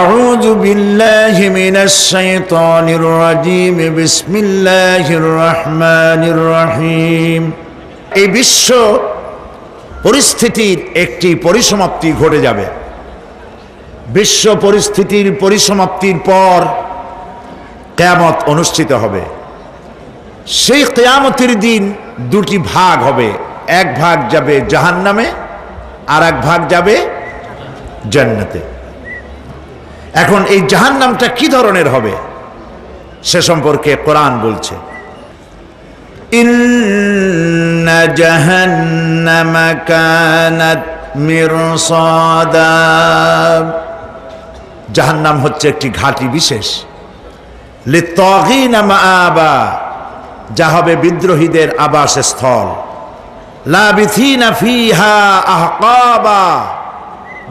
أعوذ بالله من الشيطان الرجيم بسم الله الرحمن الرحيم এই বিশ্ব পরিস্থিতির একটি পরিসমাপ্তি ঘটে যাবে। বিশ্ব পরিস্থিতির পরিসমাপ্তির পর কিয়ামত অনুষ্ঠিত হবে। সেই কিয়ামতের দিন দুটি ভাগ হবে, এক ভাগ যাবে জাহান্নামে আর এক ভাগ যাবে জান্নাতে। এখন এই জাহান্নামটা কি ধরনের হবে সে সম্পর্কে কোরআন বলছে, ইন্না জাহান্নামা কানাত মিরসাদা। জাহান্নাম হচ্ছে একটি ঘাঁটি বিশেষ, লিত্তাগিনা মাআবা, যা হবে বিদ্রোহীদের আবাসস্থল, লাবিথিনা ফিহা আহকাবা,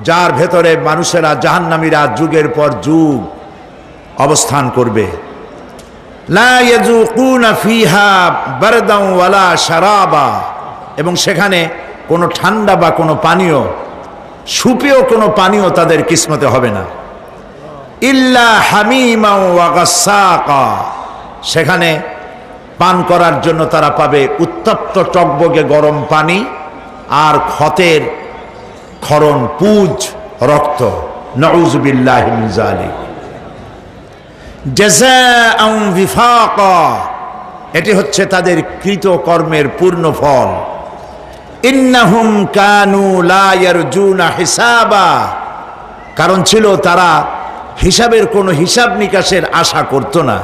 যার ভেতরে মানুষেরা জাহান্নামীরা যুগের পর যুগ অবস্থান করবে। লা ইয়াযুকুনা ফিহা বারদান ওয়ালা শারাবা, এবং সেখানে কোনো ঠান্ডা বা কোনো পানীয়, সুপেয় কোনো পানীয় তাদের কিসমতে হবে না। ইল্লা হামিমা ওয়া গাসসাকা, সেখানে পান করার জন্য তারা পাবে উত্তপ্ত টকবগে গরম পানি আর ক্ষতের ক্ষরণ পুজ রক্ত। নাউযু বিল্লাহি মিন যালিক। জাযাআন বিফাকা, এটি হচ্ছে তাদের কৃত কর্মের পূর্ণ ফল। ইন্নাহুম কানু লা ইয়ারজুনা হিসাবা, কারণ ছিল তারা হিসাবের কোনো হিসাব নিকাশের আশা করত না।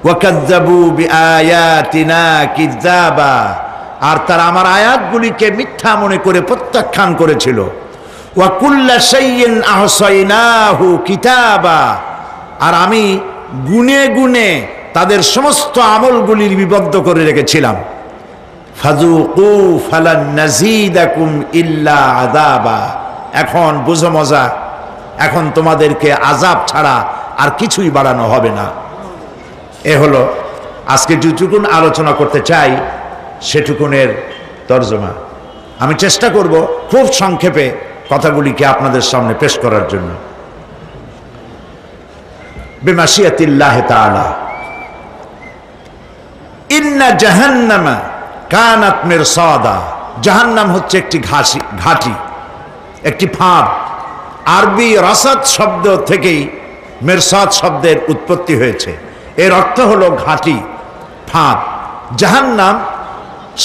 ওয়া কাযযাবু বিআয়াতিনা কিযাবা, আর তারা আমার আয়াতগুলিকে মিথ্যা মনে করে প্রত্যাখ্যান করেছিল। ওয়া কুল্লা শাইইন আহসাইনাহু কিতাবা, আর আমি গুনে গুনে তাদের সমস্ত আমলগুলি লিপিবদ্ধ করে রেখেছিলাম। ফাযুকু ফালান নাযীদাকুম ইল্লা আযাবা, এখন বুঝো মজা, এখন তোমাদেরকে আযাব ছাড়া আর কিছুই বাড়ানো হবে না। এ হলো আজকে যেটুকুন আলোচনা করতে চাই সেটুকুনের তর্জমা। আমি চেষ্টা করব খুব সংক্ষেপে কথাগুলিকে আপনাদের সামনে পেশ করার জন্য। বিমাশিয়াতিল্লাহি তাআলা। ইন্না জাহান্নামা কানাত মিরসাদা, জাহান্নাম হচ্ছে একটি ঘাঁটি, একটি ফাঁদ। আরবি রাসাদ শব্দ থেকেই মিরসাদ শব্দের উৎপত্তি হয়েছে। এর অর্থ হলো ঘাঁটি, ফাঁদ। জাহান্নাম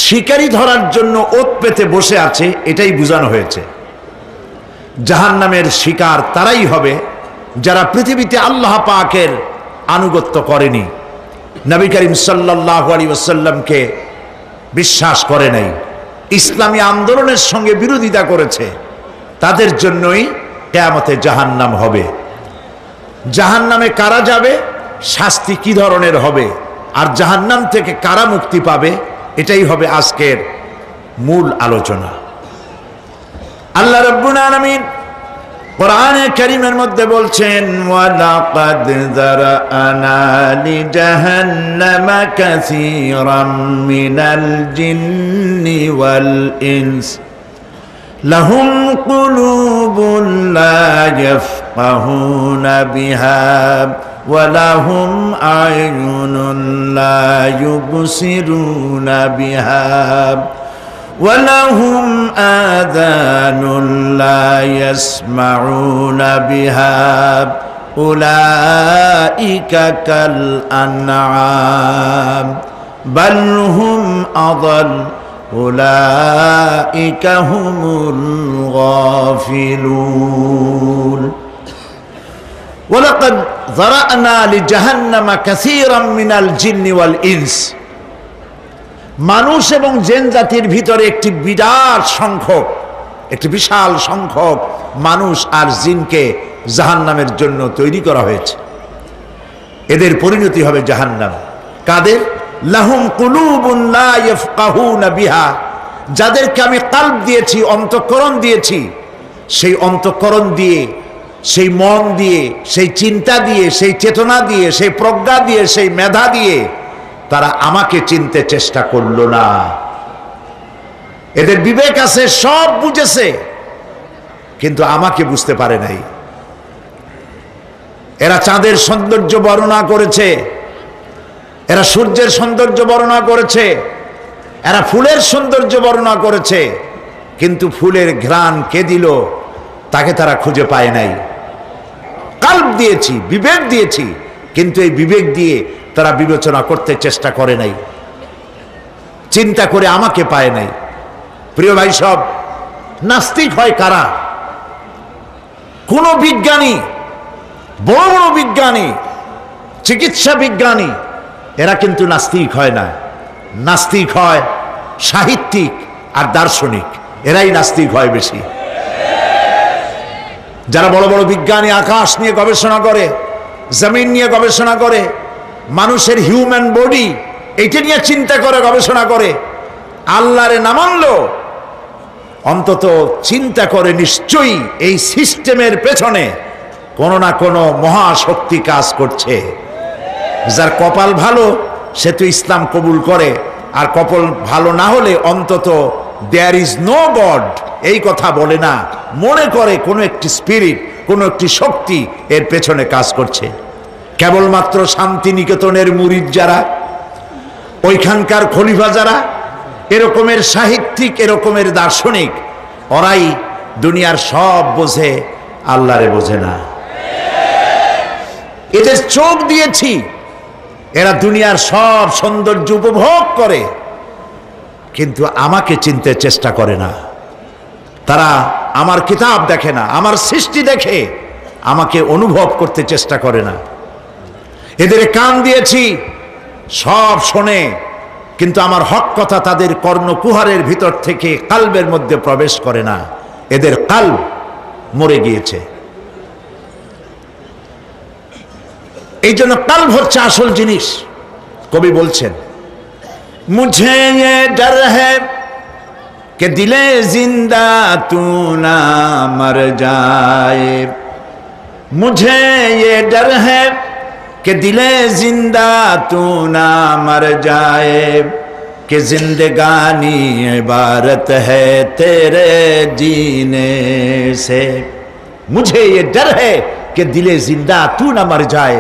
শিকারি ধরার জন্য ওত পেতে বসে আছে, এটাই বোঝানো হয়েছে। জাহান্নামের শিকার তারাই হবে যারা পৃথিবীতে আল্লাহ পাকের আনুগত্য করেনি, নবী করিম সাল্লাল্লাহু আলাইহি ওয়াসাল্লামকে বিশ্বাস করে নাই, ইসলামী আন্দোলনের সঙ্গে বিরোধিতা করেছে, তাদের জন্যই কিয়ামতে জাহান্নাম হবে। জাহান্নামে কারা যাবে, শাস্তি কি ধরনের হবে, আর জাহান্নাম থেকে কারা মুক্তি পাবে, এটাই হবে আজকের মূল আলোচনা। আল্লাহ রাব্বুল আলামিন কোরআনে কারীমের মধ্যে বলছেন, ওয়ালাকাদ যারানা লিজাহান্নামা কাসীরাম মিনাল জিন্নি ওয়াল ইনস লাহুম কুলুবুন লা ইয়াফকাহুনা বিহা ওয়া লাহুম আ'য়ুনুন লা ইউবসিরুনা বিহা ওয়া লাহুম আযানুন লা ইয়াসমাউনা বিহা উলাইকা কাল আনআম বাল হুম আযাল উলাইকা হুমুল গাফিলুন। ওয়ালাকাদ যারানা লিজাহান্নামা কাসীরাম মিনাল জিন্নি ওয়াল ইনস, মানুষ এবং জিন জাতির ভিতরে একটি বিরাট সংখ্যক, একটি বিশাল সংখ্যক মানুষ আর জিনকে জাহান্নামের জন্য তৈরি করা হয়েছে। এদের পরিণতি হবে জাহান্নাম। কাদের? লাহুম কুলুবুন লা ইয়াফকাহুনা বিহা, যাদেরকে আমি কালব দিয়েছি, অন্তঃকরণ দিয়েছি, সেই অন্তঃকরণ দিয়ে, সেই মন দিয়ে, সেই চিন্তা দিয়ে, সেই চেতনা দিয়ে, সেই প্রজ্ঞা দিয়ে, সেই মেধা দিয়ে তারা আমাকে চিনতে চেষ্টা করলো না। এদের বিবেক আছে, সব বুঝেছে, কিন্তু আমাকে বুঝতে পারে নাই। এরা চাঁদের সৌন্দর্য বর্ণনা করেছে, এরা সূর্যের সৌন্দর্য বর্ণনা করেছে, এরা ফুলের সৌন্দর্য বর্ণনা করেছে, কিন্তু ফুলের ঘ্রাণ কে দিল তাকে তারা খুঁজে পায় নাই। কাল্ব দিয়েছি, বিবেক দিয়েছি, কিন্তু এই বিবেক দিয়ে তারা বিবেচনা করতে চেষ্টা করে নাই, চিন্তা করে আমাকে পায় নাই। প্রিয় ভাই, সব নাস্তিক হয় কারা? কোন বিজ্ঞানী, বড় বড় বিজ্ঞানী, চিকিৎসা বিজ্ঞানী, এরা কিন্তু নাস্তিক হয় না। নাস্তিক হয় সাহিত্যিক আর দার্শনিক, এরাই নাস্তিক হয় বেশি। যারা বড় বড় বিজ্ঞানী আকাশ নিয়ে গবেষণা করে, জমিন নিয়ে গবেষণা করে, মানুষের হিউম্যান বডি এইটা নিয়ে চিন্তা করে গবেষণা করে, আল্লাহরে না মানলো অন্তত চিন্তা করে নিশ্চয়ই এই সিস্টেমের পেছনে কোনো না কোনো মহাশক্তি কাজ করছে। যার কপাল ভালো সে তো ইসলাম কবুল করে, আর কপাল ভালো না হলে অন্তত দেয়ার ইজ নো গড এই কথা বলে না, মনে করে কোনো একটি স্পিরিট, কোনো একটি শক্তি এর পেছনে কাজ করছে। কেবলমাত্র শান্তিনিকেতনের মুরিদ যারা, ওইখানকার খলিফা যারা, এরকমের সাহিত্যিক, এরকমের দার্শনিক, ওরাই দুনিয়ার সব বোঝে, আল্লাহরে বোঝে না। এদের চোখ দিয়েছি, এরা দুনিয়ার সব সৌন্দর্য উপভোগ করে, কিন্তু আমাকে চিনতে চেষ্টা করে না। তারা আমার কিতাব দেখে না, আমার সৃষ্টি দেখে, আমাকে অনুভব করতে চেষ্টা করে না। এদের কান দিয়েছি, সব শোনে, কিন্তু আমার হক কথা তাদের কর্ণকুহারের ভিতর থেকে কালবের মধ্যে প্রবেশ করে না। এদের কালব মরে গিয়েছে। এই জন্য কালব হচ্ছে আসল জিনিস। কবি বলছেন, মুঝে ये डर है कि दिले जिंदा तू ना मर जाए, मुझे ये डर है कि दिले जिंदा तू ना मर जाए, कि जिंदगानी इबारत है तेरे जीने से। मुझे ये डर है कि दिले जिंदा तू ना मर जाए,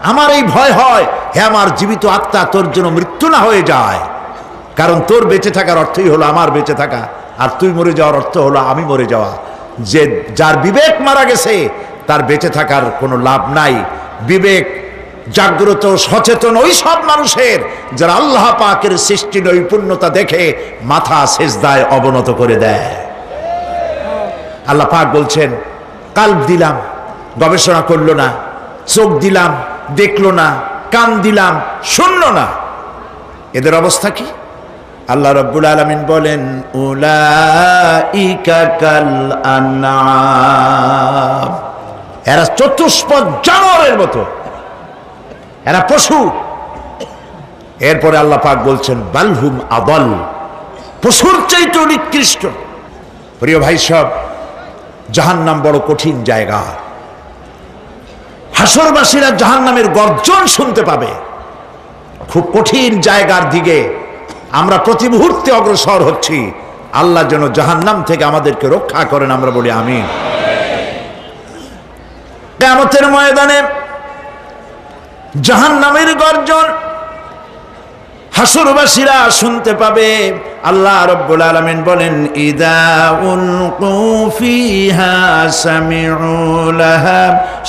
আমার এই ভয় হয় হে আমার জীবিত আত্মা তোর জন্য মৃত্যু না হয়ে যায়। কারণ তোর বেঁচে থাকার অর্থই হলো আমার বেঁচে থাকা, আর তুই মরে যাওয়ার অর্থ হলো আমি মরে যাওয়া। যে যার বিবেক মারা গেছে তার বেঁচে থাকার কোনো লাভ নাই। বিবেক জাগ্রত সচেতন ওই সব মানুষের যারা আল্লাহ পাকের সৃষ্টি নৈপুণ্যতা দেখে মাথা সেজদায় অবনত করে দেয়। আল্লাহ পাক বলছেন, কাল্ব দিলাম, গবেষণা করলো না, চোখ দিলাম, দেখলো না, কান দিলাম, শুনলো না। এদের অবস্থা কি? আল্লাহ রাব্বুল আলামিন বলেন, উলাইকা কাল আনআম, এরা চতুষ্পদ জানোয়ারের মতো, এরা পশু। এরপরে আল্লাহ পাক বলছেন, বালহুম আদাল, পশুর চাইতে নিকৃষ্ট। প্রিয় ভাই সব, জাহান্নাম বড় কঠিন জায়গা। হাসরবাসীরা জাহান্নামের গর্জন শুনতে পাবে। খুব কঠিন জায়গার দিকে আমরা প্রতি মুহূর্তে অগ্রসর হচ্ছি। আল্লাহ যেন জাহান্নাম থেকে আমাদেরকে রক্ষা করেন, আমরা বলি আমিন। কিয়ামতের ময়দানে জাহান্নামের গর্জন হাসরবাসীরা শুনতে পাবে। আল্লাহ রাব্বুল আলামিন বলেন, ইদা উলকু ফিহা সামিউ লাহা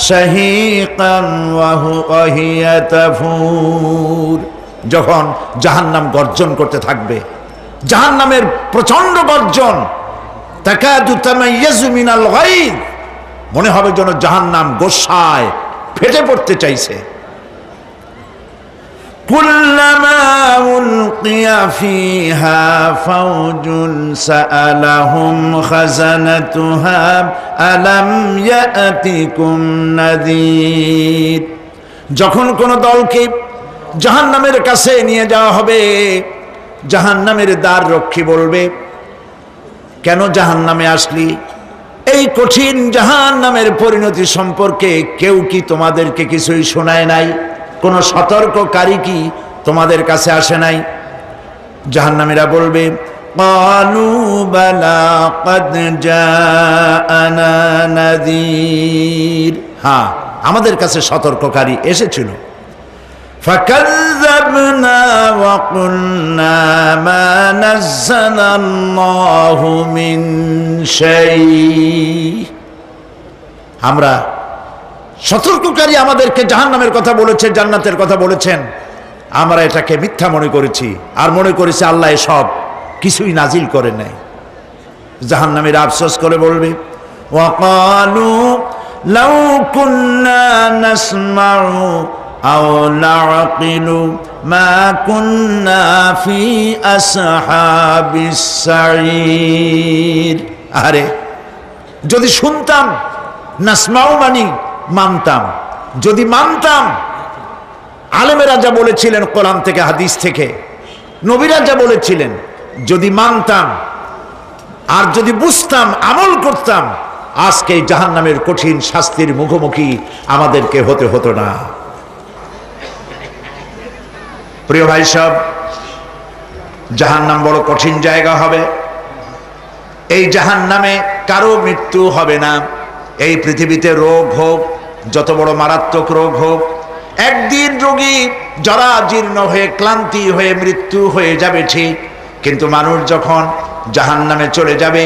শাহীকান ওয়া হিয়া তাফুর। যখন জাহান্নাম গর্জন করতে থাকবে, জাহান্নামের প্রচন্ড গর্জন, তাকাদু তামাইয়াজু মিনাল গায়দ, মনে হবে যেন জাহান্নাম গোসায় ফেটে পড়তে চাইছে। কুল্লামা উলকিয়া ফিহা ফাওজুন সাআলাহুম খাজানাতুহা আলাম ইয়াতিকুম নাযীর। যখন কোন দলকে জাহান্নামের কাছে নিয়ে যাওয়া হবে, জাহান্নামের দ্বার রক্ষী বলবে, কেন জাহান্নামে আসলি? এই কঠিন জাহান্নামের পরিণতি সম্পর্কে কেউ কি তোমাদেরকে কিছুই শোনায় নাই? কোন সতর্ককারী কি তোমাদের কাছে আসে নাই? জাহান্নামীরা বলবে, قالوا بلى قد جاءنا نذير, হ্যাঁ আমাদের কাছে সতর্ককারী এসেছিল। فكذبنا وقلنا ما نزل الله من شيء, আমরা সতর্ককারী আমাদেরকে জাহান্নামের কথা বলেছে, জান্নাতের কথা বলেছেন, আমরা এটাকে মিথ্যা মনে করেছি আর মনে করেছি আল্লাহ সব কিছুই নাজিল করে নাই। জাহান্নামীরা আফসোস করে বলবে ওয়াকালু লাউ কুন্না নাসমাউ আও নাআকিলু মা কুন্না ফি আসহাবিস সাঈর, আরে যদি শুনতাম, নাসমাউ মানি মানতাম, যদি মানতাম, আলেমেরা যা বলেছিলেন কোরআন থেকে হাদিস থেকে, নবীরা যা বলেছিলেন, যদি মানতাম আর যদি বুঝতাম, আমল করতাম, আজকে জাহান্নামের কঠিন শাস্তির মুখোমুখি আমাদেরকে হতে হতো না। প্রিয় ভাই সব, জাহান্নাম বড় কঠিন জায়গা হবে। এই জাহান্নামে কারো মৃত্যু হবে না। এই পৃথিবীতে রোগ হোক, যত বড় মারাত্মক রোগ হোক, একদিন রোগী জরাজীর্ণ হয়ে ক্লান্তি হয়ে মৃত্যু হয়ে যাবে ঠিক, কিন্তু মানুষ যখন জাহান্নামে চলে যাবে,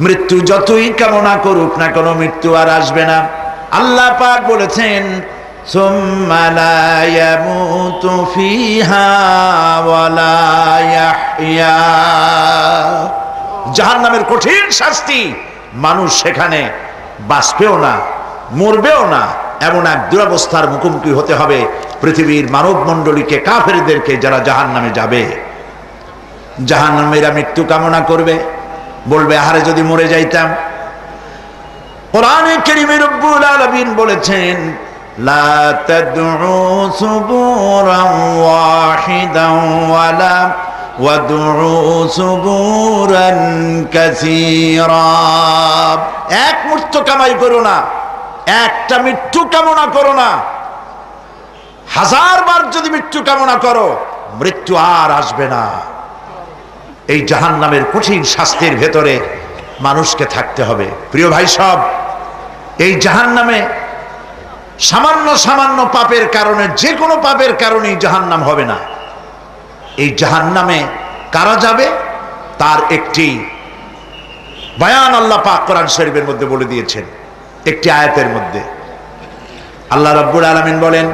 মৃত্যু যতই কামনা করুক না কোনো মৃত্যু আর আসবে না। আল্লাহ পাক বলেছেন সুম্মা লা ইয়ামুতু ফিহা ওয়া লা ইয়াহইয়া, জাহান্নামের কঠিন শাস্তি, মানুষ সেখানে বাঁচবেও না, মরবেও না, এমন এক দুরবস্থার মুখোমুখি হতে হবে পৃথিবীর মানব মণ্ডলীকে, কাফেরদেরকে, যারা জাহান্নামে যাবে। জাহান্নামীরা মৃত্যু কামনা করবে, বলবে আহারে যদি মরে যাইতাম। কোরআনে কারীমে রব্বুল আলামিন বলেছেন লা তাদউ সুবুরান ওয়াহিদান ওয়ালা ওয়াদউ সুবুরান কাসীরা, এক মৃত্যু কামাই করো না, একটা মৃত্যু কামনা করো না, 1000 বার যদি মৃত্যু কামনা করো, মৃত্যু আর আসবে না। এই জাহান্নামের কঠিন শাস্তির ভেতরে মানুষকে থাকতে হবে। প্রিয় ভাই সব, এই জাহান্নামে সামান্য সামান্য পাপের কারণে, যে কোনো পাপের কারণেই জাহান্নাম হবে না। এই জাহান্নামে কারা যাবে তার একটি বয়ান আল্লাহ পাক কোরআন শরীফের মধ্যে বলে দিয়েছেন। একটি আয়াতের মধ্যে আল্লাহ রাব্বুল আলামিন বলেন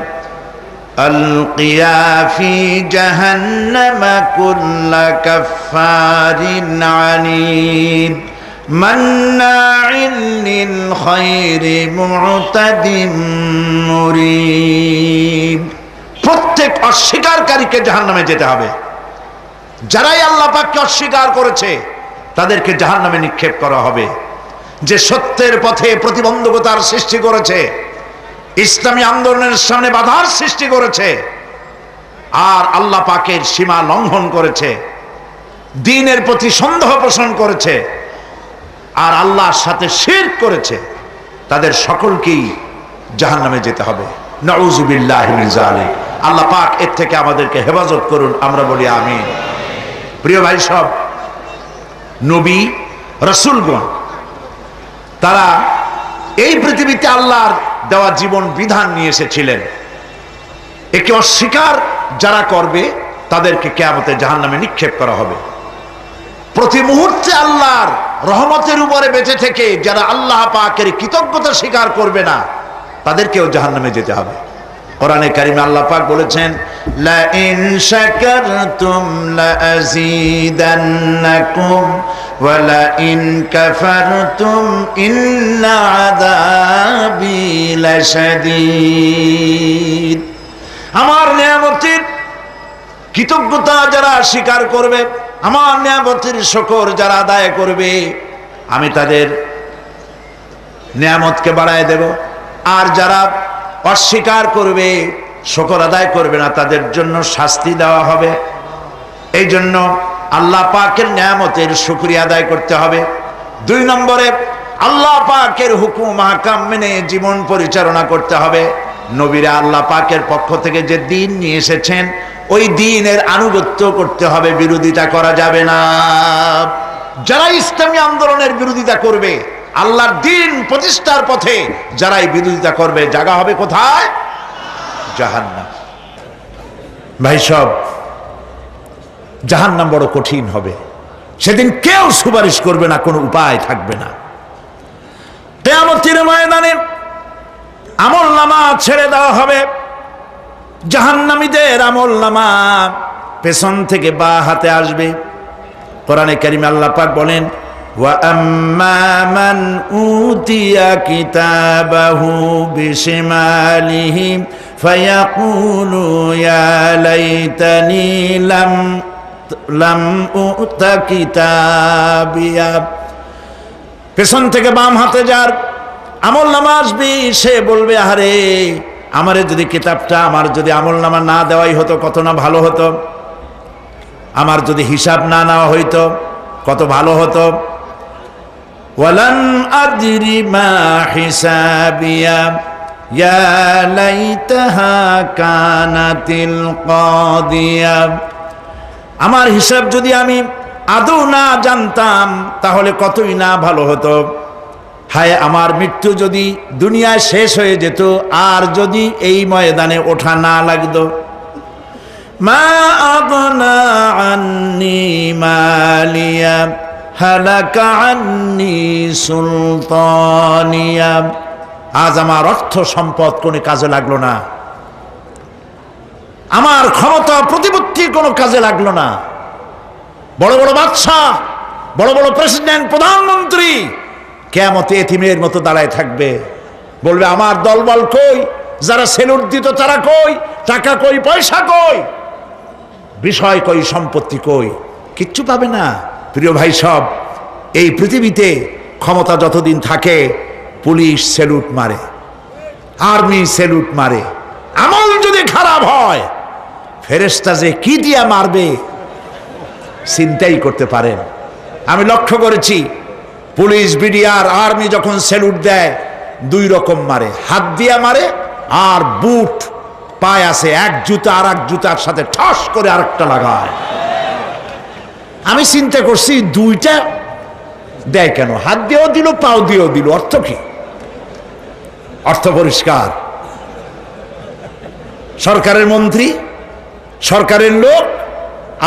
আলকিয়া ফি জাহান্নামা কুল্লা কাফফারিন আনিদ মান্নাইন লিল খায়রি মু'তাদিম মুরিব, প্রত্যেক অস্বীকারীকে জাহান্নামে যেতে হবে। যারাই আল্লাহ পাককে অস্বীকার করেছে তাদেরকে জাহান্নামে নিক্ষেপ করা হবে। যে সত্যের পথে প্রতিবন্ধকতার সৃষ্টি করেছে, ইসলামী আন্দোলনের সামনে বাধার সৃষ্টি করেছে, আর আল্লাহ পাকের সীমা লঙ্ঘন করেছে, দ্বীনের প্রতি সন্দেহ পোষণ করেছে, আর আল্লাহর সাথে শিরক করেছে, তাদের সকলকেই জাহান্নামে যেতে হবে। নাউযুবিল্লাহি মিন যালিক। আল্লাহ পাক এর থেকে আমাদেরকে হেফাজত করুন, আমরা বলি আমিন। প্রিয় ভাই সব, নবী রাসূলগণ তারা এই পৃথিবীতে আল্লাহর দেওয়া জীবন বিধান নিয়ে এসেছিলেন। একে অস্বীকার যারা করবে তাদেরকে কিয়ামতে জাহান্নামে নিক্ষেপ করা হবে। প্রতি মুহূর্তে আল্লাহর রহমতের উপরে বেঁচে থেকে যারা আল্লাহ পাকের কৃতজ্ঞতা স্বীকার করবে না তাদেরকেও জাহান্নামে যেতে হবে। কোরআনে কারিমে আল্লাহ পাক বলেছেন লা ইন শাকারতুম লা আযীদান্নাকুম ওয়া লা ইন কাফারতুম ইন্না আযাবি লাশাদীদ। আমার নিয়ামতের কৃতজ্ঞতা যারা স্বীকার করবে, আমার নিয়ামতের শুকর যারা আদায় করবে, আমি তাদের নিয়ামতকে বাড়ায় দেব। আর যারা অস্বীকার করবে, শুকর আদায় করবে না, তাদের জন্য শাস্তি দেওয়া হবে। এই জন্য আল্লাহ পাকের নিয়ামতের শুকরিয়া আদায় করতে হবে। 2 নম্বরে আল্লাহ পাকের হুকুম আহকাম মেনে জীবন পরিচালনা করতে হবে। নবীরা আল্লাহ পাকের পক্ষ থেকে যে দ্বীন নিয়ে এসেছেন ওই দ্বীনের আনুগত্য করতে হবে, বিরোধিতা করা যাবে না। যারা ইসলামী আন্দোলনের বিরোধিতা করবে, আল্লাহর দ্বীন প্রতিষ্ঠার পথে যারাই বিরোধিতা করবে, জায়গা হবে কোথায়? জাহান্নাম। ভাই সব, জাহান্নাম বড় কঠিন হবে। সেদিন কেউ সুপারিশ করবে না, কোনো উপায় থাকবে না। কিয়ামতের ময়দানে আমলনামা ছেড়ে দেওয়া হবে। জাহান্নামীদের আমলনামা পেছন থেকে বা হাতে আসবে। কোরআনে কারিমে আল্লাহ পাক বলেন, ওয়া আম্মা মান উতিয়া কিতাবাহু বিশিমালিহি ফায়াকুলু ইয়া লাইতানি লাম উতা কিতাবিয়া। পেছন থেকে বাম হাতে যার আমলনামা আসবে, সে বলবে, আরে আমারে যদি কিতাবটা, আমার যদি আমলনামা না দেওয়াই হতো কত না ভালো হতো, আমার যদি হিসাব না নেওয়া হইতো কত ভালো হতো। ওয়ালান আদরি মা হিসাবিয়া ইয়া লাইতাহা কানাতিল কাদিয়া। আমার হিসাব যদি আমি আদৌ না জানতাম তাহলে কতই না ভালো হতো। হায় আমার মৃত্যু যদি দুনিয়ায় শেষ হয়ে যেত, আর যদি এই ময়দানে ওঠা না লাগতো। মা আগনা আন্নি মালিয়া হালাকা আন্নি সুলতানিয়া। আজ আমার অর্থ সম্পদ কোনো কাজে লাগলো না, আমার ক্ষমতা প্রতিপত্তি কোনো কাজে লাগলো না। বড় বড় বাদশাহ, বড় বড় প্রেসিডেন্ট, প্রধানমন্ত্রী কিয়ামতে এতিমের মতো দাঁড়ায় থাকবে, বলবে আমার দলবল কই, যারা সেলুট দিত তারা কই, টাকা কই, পয়সা কই, বিষয় কই, সম্পত্তি কই, কিচ্ছু পাবে না। প্রিয় ভাই সব, এই পৃথিবীতে ক্ষমতা যতদিন থাকে পুলিশ সেলুট মারে, আর্মি সেলুট মারে। আমল যদি খারাপ হয় ফেরেশতা যে কি দিয়া মারবে চিন্তাই করতে পারেন। আমি লক্ষ্য করেছি, পুলিশ, বিডিআর, আর্মি যখন সেলুট দেয় দুই রকম মারে, হাত দিয়া মারে আর বুট পায় আছে, এক জুতা আর এক জুতার সাথে ঠাস করে আরেকটা লাগায়। আমি চিন্তা করছি দুইটা দেয় কেন, হাত দিয়েও দিল পাও দিয়েও দিল, অর্থ কি? অর্থ পরিষ্কার। সরকারের মন্ত্রী, সরকারের লোক,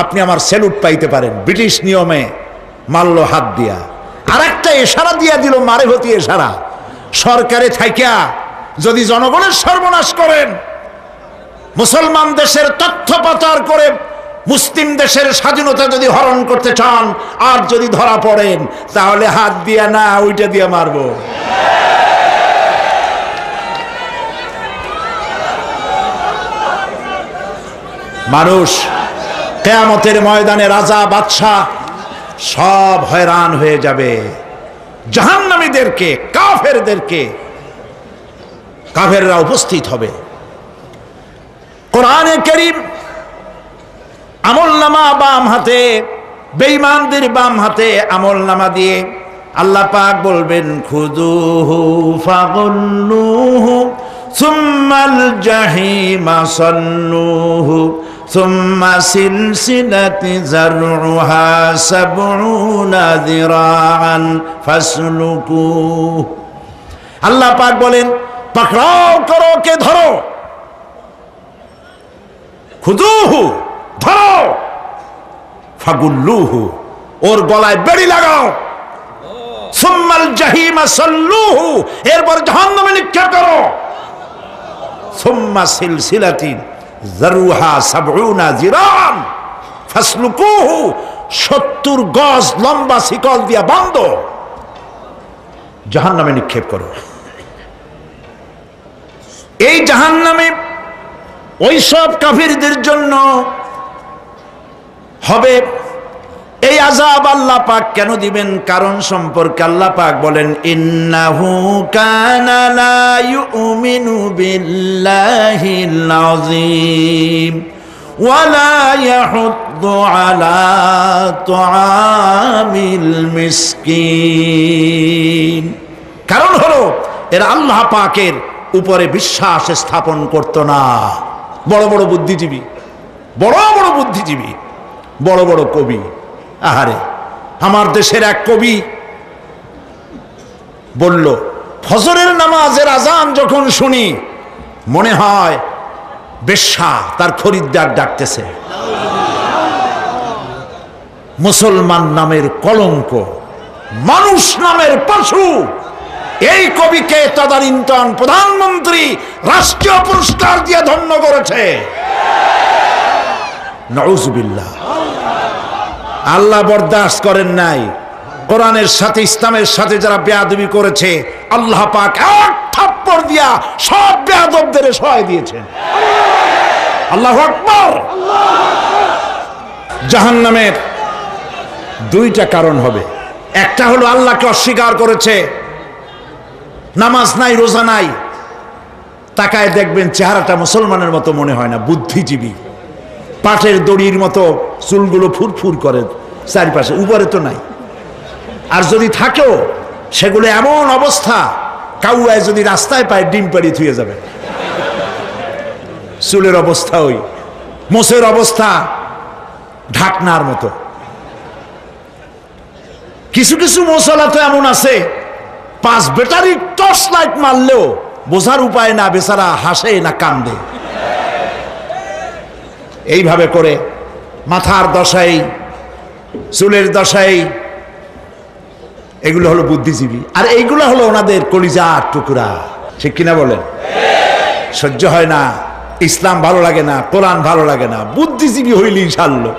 আপনি আমার সেলুট পাইতে পারেন, ব্রিটিশ নিয়মে মারলো হাত দিয়া, আর একটা ইশারা দিয়া দিল, মারে হতি ইশারা। সরকারে থাইকা যদি জনগণের সর্বনাশ করেন, মুসলমান দেশের তথ্য পাচার করে মুসলিম দেশের স্বাধীনতা যদি হরণ করতে চান, আর যদি ধরা পড়েন তাহলে হাত দিয়া না ওইটা দিয়া মারবো। মানুষ কিয়ামতের ময়দানে রাজা বাদশাহ সব হয়রান হয়ে যাবে। জাহান্নামীদেরকে, কাফেরদেরকে, কাফেররা উপস্থিত হবে। কোরআনে কারীম আমলনামা বাম হাতে, বেঈমানদের বাম হাতে আমলনামা দিয়ে আল্লাহ পাক বলবেন, খুযুহু ফাগুল্লুহু সুম্মাল জাহিমা সাল্লুহু সুম্মা সিলসিলাতি যারউহা সাবউনা যিরাআন ফাসলুকুহু। আল্লাহ পাক বলেন, পাকড়াও করো, কে ধরো, খুযুহু ধরো, ফাগুল্লুহু ওর গলায় বেড়ি লাগাও, সুম্মাল জাহিমা সাল্লুহু এরপর জাহান্নামে নিক্ষেপ করো, সুম্মা সিলসিলাতিন যারউহা সাবউনা যিরাআন ফাসলুকুহু 70 গজ লম্বা শিকল দিয়া বাঁধো, জাহান্নামে নিক্ষেপ করো। এই জাহান্নামে ওই সব কাফিরদের জন্য হবে। এই আযাব আল্লাহ পাক কেন দিবেন, কারণ সম্পর্কে আল্লাহ পাক বলেন, ইন্নাহু কানা লা ইউমিনু বিল্লাহিল আযীম ওয়া লা ইয়াহুদ্দু আলা তুআমিল মিসকিন। কারণ হলো এরা আল্লাহ পাকের উপরে বিশ্বাস স্থাপন করত না। বড় বড় বুদ্ধিজীবী, বড় বড় বুদ্ধিজীবী, বড় বড় কবি। আহারে, আমার দেশের এক কবি বলল, ফজরের নামাজের আজান যখন শুনি মনে হয় বেশ্যা তার খরিদ্দার ডাকতেছে। মুসলমান নামের কলঙ্ক, মানুষ নামের পশু। এই কবিকে তদানীন্তন প্রধানমন্ত্রী রাষ্ট্রীয় পুরস্কার দিয়ে ধন্য করেছে। নাউজুবিল্লাহ। আল্লাহ বরদাস্ত করেন নাই। কোরআনের সাথে ইসলামের সাথে যারা বেয়াদবি করেছে, আল্লাহ পাক এক থাপ্পড় দিয়া সব বেয়াদবদের সহায় দিয়েছেন। আল্লাহু আকবার। জাহান্নামের দুইটা কারণ হবে। একটা হলো আল্লাহকে অস্বীকার করেছে, নামাজ নাই, রোজা নাই, তাকায় দেখবেন চেহারাটা মুসলমানের মতো মনে হয় না, বুদ্ধিজীবী, পাটের দড়ির মতো চুলগুলো ফুরফুর করে চারিপাশে, উপরে তো নাই। আর যদি থাকেও সেগুলো এমন অবস্থা, কাউয়ায় যদি রাস্তায় পায় ডিম পাড়ি থুয়ে যাবে। চুলের অবস্থা ওই, মোষের অবস্থা ঢাকনার মতো। কিছু কিছু মশলা তো এমন আছে, 5 ব্যাটারি টর্চ লাইট মারলেও বোঝার উপায় না, বেচারা হাসে না কান্দে। এইভাবে করে মাথার দশাই, চুলের দশাই, এগুলো হলো বুদ্ধিজীবী। আর এইগুলো হলো ওনাদের কলিজার টুকরা। ঠিক কিনা বলেন? সহ্য হয় না, ইসলাম ভালো লাগে না, কোরআন ভালো লাগে না, বুদ্ধিজীবী হইলেই সারলো।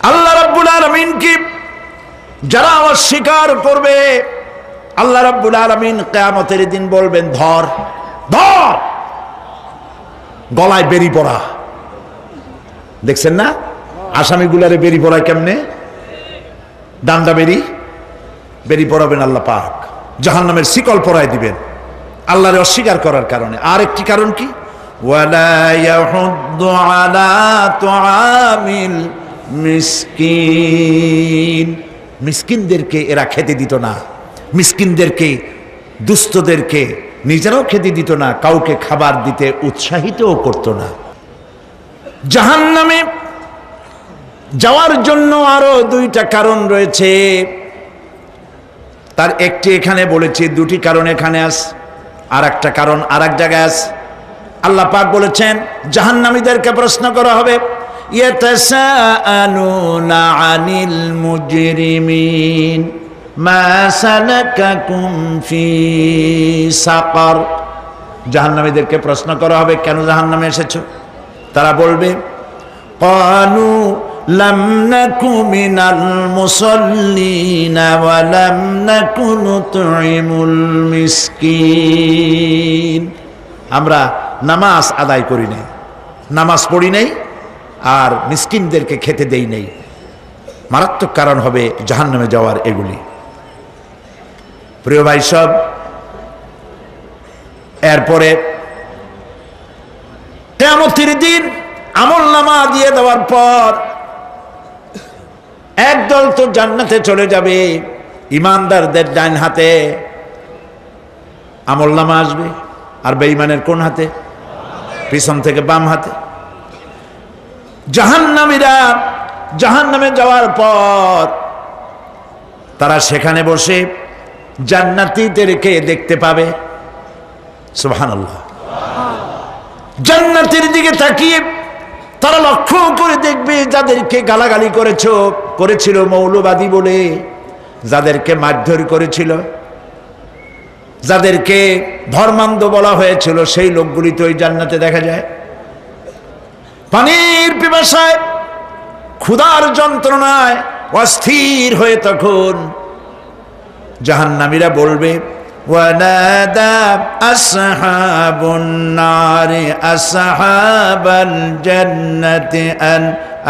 আল্লাহ রাব্বুল আলামিন কি যারা অস্বীকার করবে, আল্লাহ রাব্বুল আলামিন কিয়ামতের দিন বলবেন, ধর ধর, গলায় বেরি পড়া। দেখছেন না আসামিগুলারে বেরি পড়ায় কেমনে? ডান্ডা বেরি পড়াবেন আল্লাহ পাক, জাহান্নামের শিকল পরায় দিবেন আল্লাহরে অস্বীকার করার কারণে। আর একটি কারণ কি? ওয়ালা ইয়াহুদ্দু আলা তুআমিল মিসকিন। মিসকিনদেরকে এরা খেতে দিত না, মিসকিনদেরকে, দুস্থদেরকে নিজেরাও খেতে দিত না, কাউকে খাবার দিতে উৎসাহিতও করত না। জাহান্নামে যাওয়ার জন্য আরো দুইটা কারণ রয়েছে, তার একটি এখানে বলেছি, দুটি কারণ এখানে আছে, আর একটা কারণ আর এক জায়গায় আছে। আল্লাহ পাক বলেছেন জাহান্নামীদেরকে প্রশ্ন করা হবে, ইয়াতাসাআলুনা আনিল মুজরিমিন মা সালাকাকুম ফি সাকার। জাহান্নামীদেরকে প্রশ্ন করা হবে, কেন জাহান্নামে এসেছো? তারা বলবে, ক্বালু লাম নাকু মিনাল মুসাল্লিনা ওয়া লাম নাকু নুতঈমুল মিসকিন। আমরা নামাজ আদায় করি নাই, নামাজ পড়ি নাই, আর মিসকিনদেরকে খেতে দেই নাই। মারাত্মক কারণ হবে জাহান্নামে যাওয়ার এগুলি। প্রিয় ভাই সব, এরপরে কিয়ামতের দিন আমলনামা দিয়ে দেওয়ার পর একদল তো জান্নাতে চলে যাবে, ইমানদারদের ডান হাতে আমলনামা আসবে, আর বেঈমানের কোন হাতে? পিছন থেকে বাম হাতে। জাহান্নামীরা জাহান্নামে যাওয়ার পর তারা সেখানে বসে জান্নাতীদেরকে দেখতে পাবে। সুবহানাল্লাহ। জান্নাতের দিকে তাকিয়ে তারা লক্ষ্য করে দেখবে যাদেরকে গালাগালি করেছিল মৌলবাদী বলে, যাদেরকে মারধর করেছিল, যাদেরকে ধর্মান্ধ বলা হয়েছিল, সেই লোকগুলি তো ওই জান্নাতে দেখা যায়। পানির পিপাসায়, ক্ষুধার যন্ত্রণায় অস্থির হয়ে তখন জাহান্নামীরা বলবে, ওয়ানাদা আসহাবুন নারি আসহাবাল জান্নাতি আন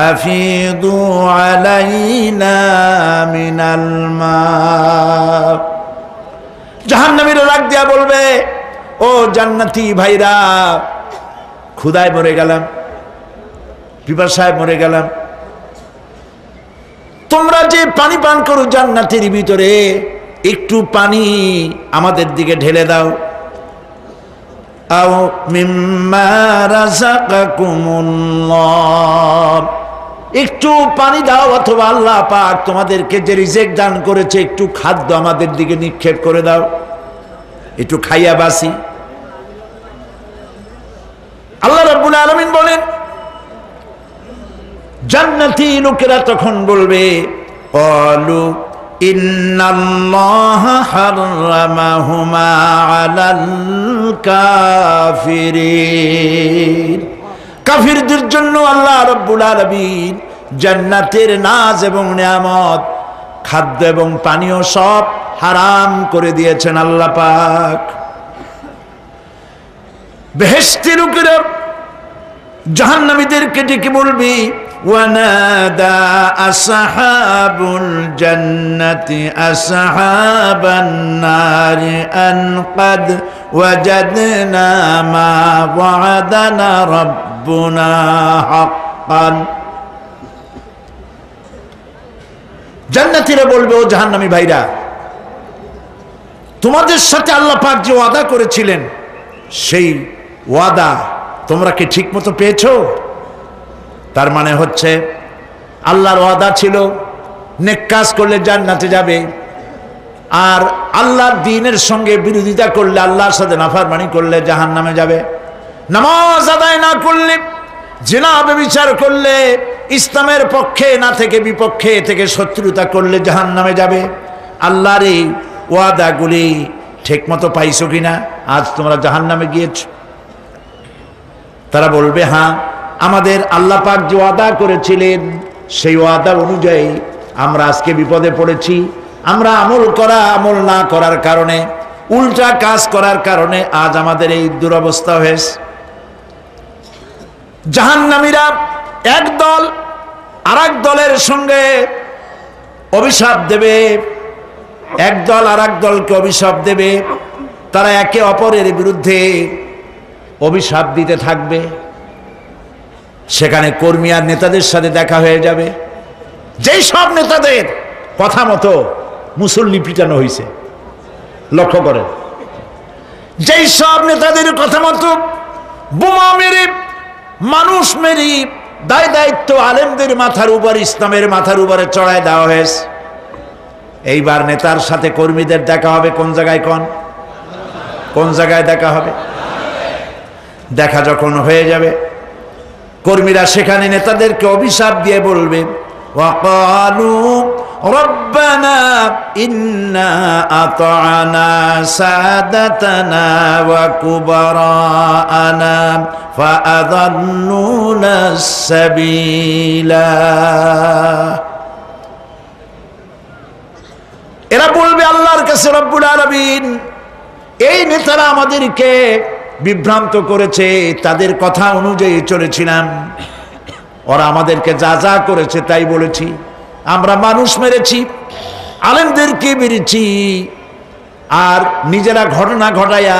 আফিদু আলাইনা মিনাল মা। জাহান্নামীরা ডাক দিয়া বলবে, ও জান্নাতি ভাইরা, ক্ষুধায় মরে গেলাম, পিপাসায় মরে গেলাম, তোমরা যে পানি পান করো জান্নাতের ভিতরে, একটু পানি আমাদের দিকে ঢেলে দাও। আও মিম্মা রাযাকাকুমুল্লাহ, একটু পানি দাও, অথবা আল্লাহ পাক তোমাদেরকে যে রিজিক দান করেছে একটু খাদ্য আমাদের দিকে নিক্ষেপ করে দাও, একটু খাইয়া বাসি। আল্লাহ রাব্বুল আলামিন বলেন, জান্নাতি লোকেরা তখন বলবে, ক্বালু ইন্নাল্লাহা হাররামাহুমা আলাল কাফিরিন, কাফিরদের জন্য আল্লাহ রাব্বুল আলামিন জান্নাতের নাজ এবং নিয়ামত, খাদ্য এবং পানীয় সব হারাম করে দিয়েছেন আল্লাহ পাক। বেহেশতি লোকেরা জাহান্নামীদেরকে ডেকে বলবি, ওয়ানাদা আসহাবুল জান্নাতি আসহাবান নারি আন ক্বাদ ওয়াজাদনা মা ওয়া'আদানা রাব্বুনা হাক্কান। জান্নাতীরা বলবে, ও জাহান্নামী ভাইরা, তোমাদের সাথে আল্লাহ পাক যে ওয়াদা করেছিলেন সেই ওয়াদা তোমরা কি ঠিক মতো পেয়েছো? তার মানে হচ্ছে আল্লাহর ওয়াদা ছিল নেক কাজ করলে জান্নাতে যাবে, আর আল্লাহর দ্বীনের সঙ্গে বিরোধিতা করলে, আল্লাহর সাথে নাফরমানি করলে জাহান্নামে যাবে। নামাজ আদায় না করলে, জিনা ব্যভিচার করলে, ইসলামের পক্ষে না থেকে বিপক্ষে থেকে শত্রুতা করলে জাহান্নামে যাবে। আল্লাহর এই ওয়াদাগুলি ঠিক মতো পাইছো কিনা? আজ তোমরা জাহান্নামে গিয়েছো। তারা বলবে, হ্যাঁ, আমাদের আল্লাহ পাক যে ওয়াদা করেছিলেন সেই ওয়াদা অনুযায়ী আমরা আজকে বিপদে পড়েছি। আমরা আমল না করার কারণে, উল্টা কাজ করার কারণে আজ আমাদের এই দুরবস্থা হয়েছে। জাহান্নামীরা এক দল আরেক দলের সঙ্গে অভিশাপ দেবে, এক দল আরেক দলকে অভিশাপ দেবে। তারা একে অপরের বিরুদ্ধে অভিশাপ দিতে থাকবে। সেখানে কর্মী আর নেতাদের সাথে দেখা হয়ে যাবে। যেই সব নেতাদের কথা মতো মুসল্লি পিটানো হয়েছে, লক্ষ্য করেন, যেই সব নেতাদের কথা মতো বোমা মেরে, মানুষ মেরে, দায় দায়িত্ব আলেমদের মাথার উপর, ইসলামের মাথার উপরে চড়ায় দেওয়া হয়েছে। এইবার নেতার সাথে কর্মীদের দেখা হবে কোন জায়গায়? কোন জায়গায় দেখা হবে? দেখা যখন হয়ে যাবে, কর্মীরা সেখানে নেতাদেরকে অভিশাপ দিয়ে বলবে, ওয়াকালু রব্বানা ইন্না আতা'না সাদাতানা ওয়া কুবারানা ফাআযাল্লুনা সাবিলা। এরা বলবে আল্লাহর কাছে, রব্বুল আলামিন, এই নেতারা আমাদেরকে বিভ্রান্ত করেছে, তাদের কথা অনুযায়ী চলেছিলাম, ওরা আমাদেরকে যা যা করেছে তাই বলেছি। আমরা মানুষ মেরেছি, আলেমদেরকে মেরেছি, আর নিজেরা ঘটনা ঘটাইয়া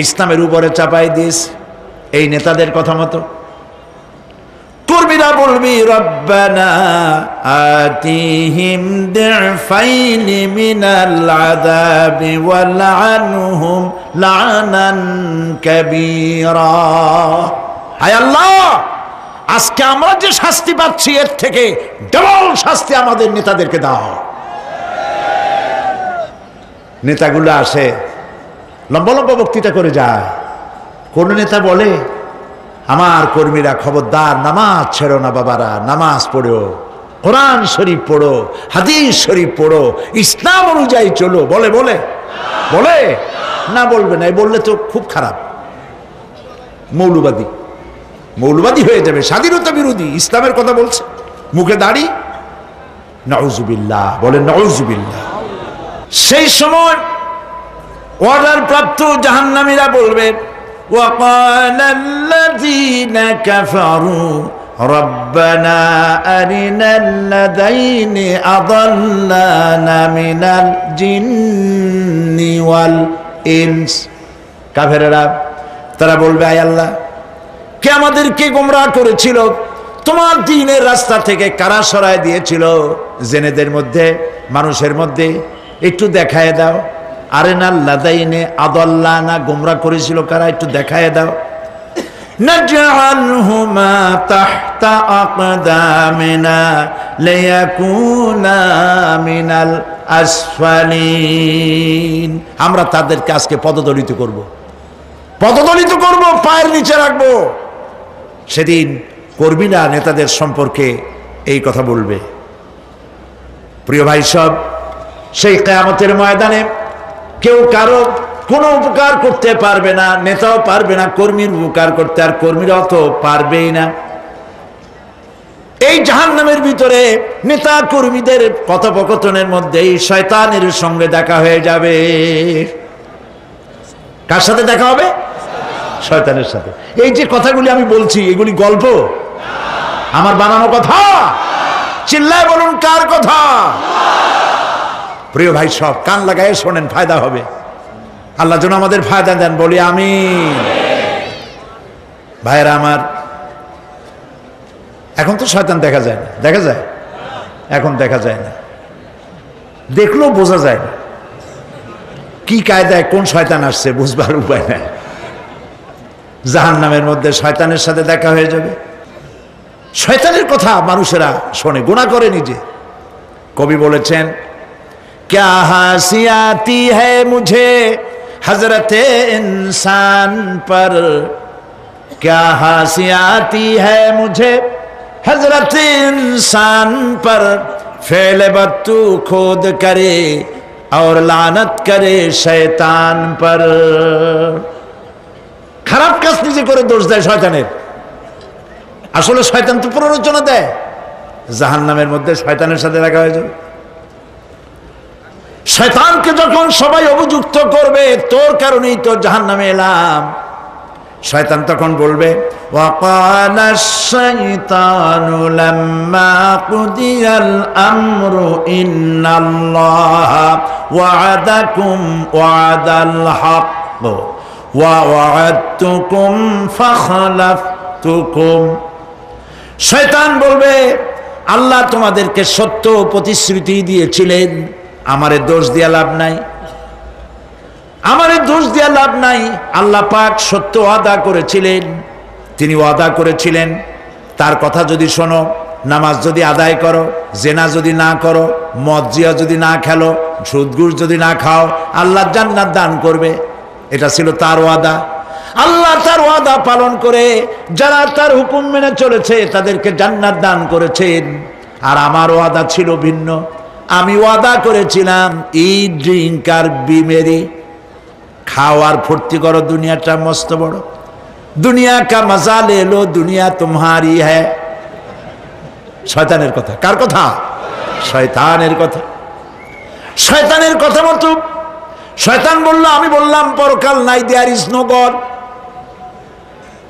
ইসলামের উপরে চাপাই দিয়েছি এই নেতাদের কথা মতো। কর্মীরা বলবি, রব্বানা আতিহিম দিফাইনি মিনাল আযাবি ওয়ালআনহুম লা'নান কাবীরা। হায় আল্লাহ, আজকে আমরা যে শাস্তি পাচ্ছি এর থেকে ডবল শাস্তি আমাদের নেতাদেরকে দাও। নেতাগুলো আসে, লম্বা লম্বা বক্তৃতা করে যায়। কোন নেতা বলে, আমার কর্মীরা খবরদার, নামাজ ছেড়ো না বাবারা, নামাজ পড়ো, কোরআন শরীফ পড়ো, হাদিস শরীফ পড়ো, ইসলাম অনুযায়ী চলো। বলে বলে বলে না, বলবে না। বললে তো খুব খারাপ, মৌলবাদী হয়ে যাবে, স্বাধীনতা বিরোধী, ইসলামের কথা বলছে, মুখে দাড়ি। নাউজুবিল্লাহ, বলেন নাউজুবিল্লাহ। সেই সময় অর্ডার প্রাপ্ত জাহান্নামীরা বলবে, وقال الذين كفروا ربنا أرنا الذين أضلانا من الجن والإنس। কাফেররা তারা বলবে, আয় আল্লাহ, কে আমাদেরকে গোমরাহ করেছিল, তোমার দ্বীনের রাস্তা থেকে কারা সরায় দিয়েছিল, জেনেদের মধ্যে, মানুষের মধ্যে একটু দেখায় দাও। আরেনাল লাদাইনে আদাল্লানা, গোমরা করেছিল কারা, একটু দেখায় দাও। নাজআলহুমা তাহতা আকদামিনা লিয়াকুনা মিনাল আসফালিন, আমরা তাদেরকে আজকে পদদলিত করব, পদদলিত করব, পায়ের নিচে রাখবো। সেদিন কর্মীরা নেতাদের সম্পর্কে এই কথা বলবে। প্রিয় ভাই সব, সেই কিয়ামতের ময়দানে কেউ কারো কোনো উপকার করতে পারবে না, নেতাও পারবে না কর্মীর উপকার করতে, আর কর্মীরাও তো পারবেই না। এই জাহান্নামের ভিতরে নেতা কর্মীদের কথোপকথনের মধ্যেই শয়তানের সঙ্গে দেখা হয়ে যাবে। কার সাথে দেখা হবে? শয়তানের সাথে। এই যে কথাগুলি আমি বলছি, এগুলি গল্প, আমার বানানো কথা? চিল্লায় বলুন কার কথা? প্রিয় ভাই সব, কান লাগায় শোনেন, ফায়দা হবে। আল্লাহ যেন আমাদের ফায়দা দেন, বলি আমিন। ভাইয়েরা আমার, এখন তো শয়তান দেখা যায় না, দেখা যায়? এখন দেখা যায় না, দেখলেও বোঝা যায় না কি কায়দায় কোন শয়তান আসছে, বুঝবার উপায় নাই। জাহান্নামের মধ্যে শয়তানের সাথে দেখা হয়ে যাবে। শয়তানের কথা মানুষেরা শোনে, গুনাহ করে নিজে। কবি বলেছেন, क्या हंसी आती है मुझे हजरते इंसान पर, क्या हंसी आती है मुझे हजरते इंसान पर, फेल बत्तू खोद करे और लानत करे शैतान पर। খারাপ কাজ নিজে করে দোষ দেয় শয়তানের। আসলে শয়তান তো প্ররোচনা দেয়। জাহান্নামের মধ্যে শয়তানের সাথে দেখা হয়ে যাবে। শয়তানকে যখন সবাই অভিযুক্ত করবে, তোর কারণেই তো জাহান্নামে এলাম, শয়তান তখন বলবে, ওয়াকালা শাইতানু লাম্মা কুদিয়াল আমরু ইন্নাল্লাহা ওয়া'আদাকুম ওয়া'দাল হক ওয়া ওয়া'আদতুকুম ফাখলাফতুকুম। শয়তান বলবে, আল্লাহ তোমাদেরকে সত্য প্রতিশ্রুতি দিয়েছিলেন, আমারে দোষ দিয়া লাভ নাই, আমারে দোষ দিয়া লাভ নাই। আল্লাহ পাক সত্য ওয়াদা করেছিলেন, তিনি ওয়াদা করেছিলেন তার কথা যদি শোনো, নামাজ যদি আদায় করো, জেনা যদি না করো, মদ জিয়া যদি না খেলো, সুদ ঘুষ যদি না খাও, আল্লাহ জান্নাত দান করবে। এটা ছিল তার ওয়াদা। আল্লাহ তার ওয়াদা পালন করে যারা তার হুকুম মেনে চলেছে তাদেরকে জান্নাত দান করেছেন। আর আমার ওয়াদা ছিল ভিন্ন। আমি ওয়াদা করেছিলাম, ইট, ড্রিঙ্ক আর বি মেরি, খাওয়ার ফুর্তি করো, দুনিয়াটা মস্ত বড়, দুনিয়া কা মজা লে লো, দুনিয়া তোমারি হ্যায়। শয়তানের কথা। কার কথা? শয়তানের কথা। শয়তানের কথা মতো শয়তান বলল, আমি বললাম পরকাল নাই, দেয়ার ইজ নো গড।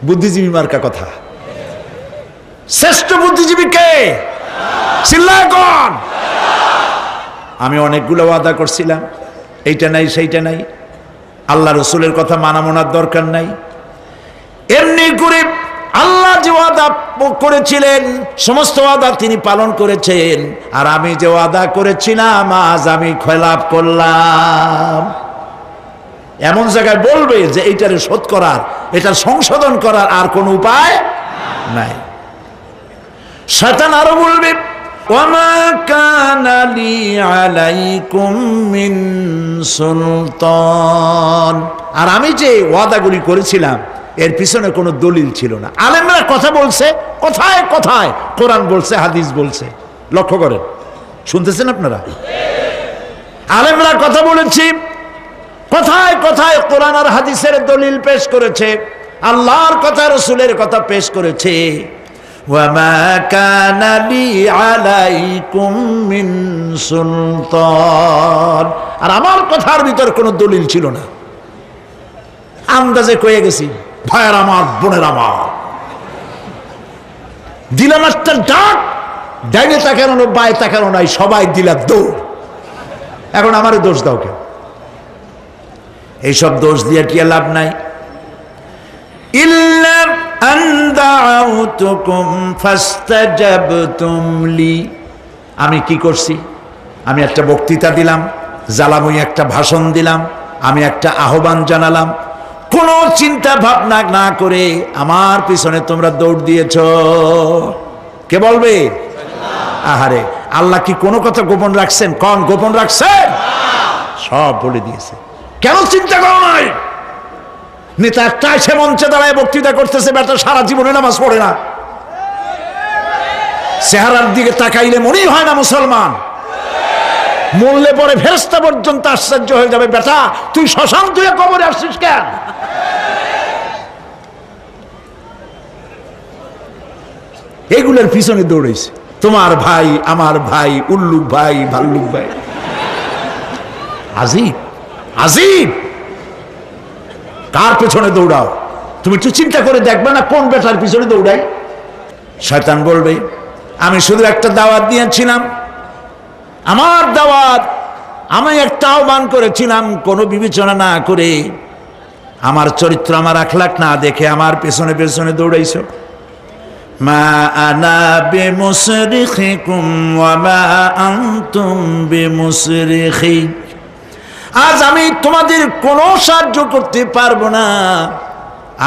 বুদ্ধিজীবী মার্কা কথা। শ্রেষ্ঠ বুদ্ধিজীবী কে? চিল্লায় কোন? আমি অনেকগুলো ওয়াদা করছিলাম, এইটা নাই সেইটা নাই, আল্লাহ রসুলের কথা মানা মোনার দরকার নাই। এমনি করে আল্লাহ যে ওয়াদা করেছিলেন সমস্ত ওয়াদা তিনি পালন করেছেন, আর আমি যে ওয়াদা করেছিলাম আজ আমি খেলাপ করলাম। এমন জায়গায় বলবে যে এইটারে শোধ করার, এটা সংশোধন করার আর কোন উপায় নাই। শয়তান আরো বলবে, ওয়ামা কানা লি আলাইকুম মিন সুলতান, আর আমি যে ওয়াদাগুলি করেছিলাম এর পিছনে কোনো দলিল ছিল না। আলেমরা কথা বলছে, কথায় কথায় কোরআন বলছে, হাদিস বলছে। লক্ষ্য করেন, শুনতেছেন আপনারা? আলেমরা কথা বলেছি, কথায় কথায় কোরআন আর হাদিসের দলিল পেশ করেছে, আল্লাহর কথা রসুলের কথা পেশ করেছে। ওয়ামা কানা লি আলাইকুম মিন সুলতান, আর আমার কথার ভিতর কোনো দলিল ছিল না। আন্দাজে কয়ে গেছি, ভাইয়ের আমার, বোনের আমার, দিলাম একটা ডাক, ডাইনে তাকানো বায়ে তাকানো নাই, সবাই দিলা দৌড়। এখন আমারে দোষ দাও কেন? এইসব দোষ দিয়ে কি লাভ নাই। ইল্লা আন দাউতুকুম ফাস্তাজাবতুম লি, আমি কি করছি? আমি একটা বক্তৃতা দিলাম, জ্বালাময়ী একটা ভাষণ দিলাম, আমি একটা আহ্বান জানালাম, কোনো চিন্তা ভাবনা না করে আমার পিছনে তোমরা দৌড় দিয়েছ। কে বলবে? আহারে, আল্লাহ কি কোনো কথা গোপন রাখছেন? কোন গোপন রাখছেন? সব বলে দিয়েছে। কেন চিন্তা করো নাই? নেতা একটা এসে মঞ্চে দাঁড়ায় বক্তৃতা করতেছে, বেটা সারা জীবনে নামাজ পড়ে না, চেহারার দিকে তাকাইলে মনেই হয় না মুসলমান, মরলে পরে ফেরেশতা পর্যন্ত আশ্চর্য হয়ে যাবে, বেটা তুই শ্মশান তুই কবরে আসছিস কেন? এগুলোর পিছনে দৌড়েছে তোমার ভাই, আমার ভাই, উল্লুক ভাই, ভাল্লুক ভাই। আজিব আজিব, কার পেছনে দৌড়াও? তুমি একটু চিন্তা করে দেখবে না কোন বেটার পিছনে দৌড়াই? শয়তান বলবে আমি শুধু একটা দাওয়াত দিয়েছিলাম, আমার দাওয়াত, আমি একটা আহ্বান করেছিলাম, কোনো বিবেচনা না করে, আমার চরিত্র, আমার আখলাক না দেখে আমার পেছনে পেছনে দৌড়াইছো। মা আনা বিমুসরিখিকুম ওয়া মা আনতুম বিমুসরিখি, আজ আমি তোমাদের কোনো সাহায্য করতে পারবো না,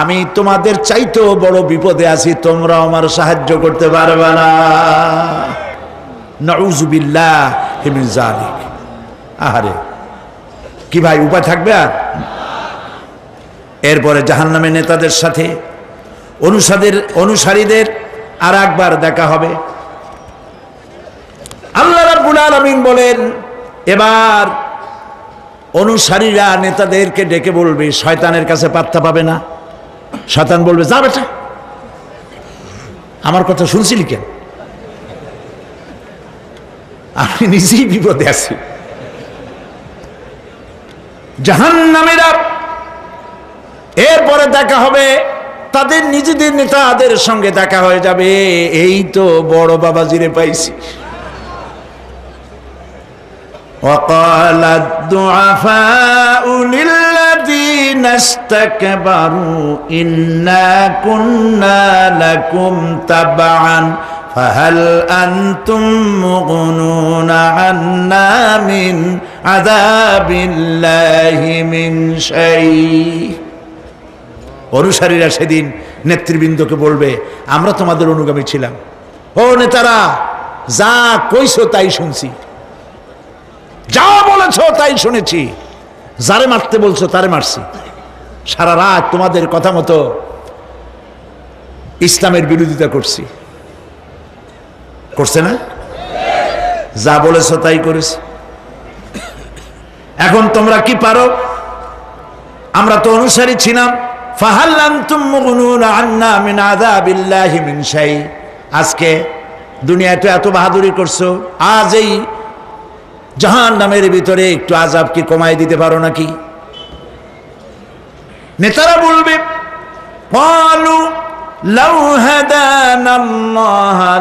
আমি তোমাদের চাইতেও বড় বিপদে আছি, তোমরা আমার সাহায্য করতে পারবে না। নাউযুবিল্লাহি মিন যালিক। আহারে, কি ভাই উপায় থাকবে আর? এরপরে জাহান্নামের নেতাদের সাথে অনুসারীদের আর একবার দেখা হবে। আল্লাহ রাব্বুল আলামিন বলেন, এবার অনুসারীরা নেতাদেরকে ডেকে বলবে, শয়তানের কাছে পাত্তা পাবে না। শয়তান বলবে, যা বেটা, আমার কথা শুনছিলি কেন? আমি নিজেই বিপদে আছি। জাহান্নামীরা এরপরে দেখা হবে, তাদের নিজেদের নেতাদের সঙ্গে দেখা হয়ে যাবে, এই তো বড় বাবাজিরে পাইছি। وقال الضعفاء للذين استكبروا إنا كنا لكم تبعا فهل أنتم مغنون عنا من عذاب الله من شيء। অনুসারীরা সেদিন নেতৃবৃন্দকে বলবে, আমরা তোমাদের অনুগামী ছিলাম, ও নেতারা, যা কইছো তাই শুনছি, যা বলেছ তাই শুনেছি, যারে মারতে বলছো তারে মারছি, সারা রাত তোমাদের কথা মতো ইসলামের বিরোধিতা করছি। করছে না? যা বলেছ তাই করেছি। এখন তোমরা কি পারো? আমরা তো অনুসারী ছিলাম। ফাহাল আনতুম মুগনুনা আন্না মিন আযাবিল্লাহি মিন শাই। আজকে দুনিয়াতে এত বাহাদুরি করছো, আজ এই জাহান্নামের ভিতরে একটু আযাব কি কমাই দিতে পারো নাকি? নেতারা বলবে, ক্বালু লাউ হাদানাল্লাহু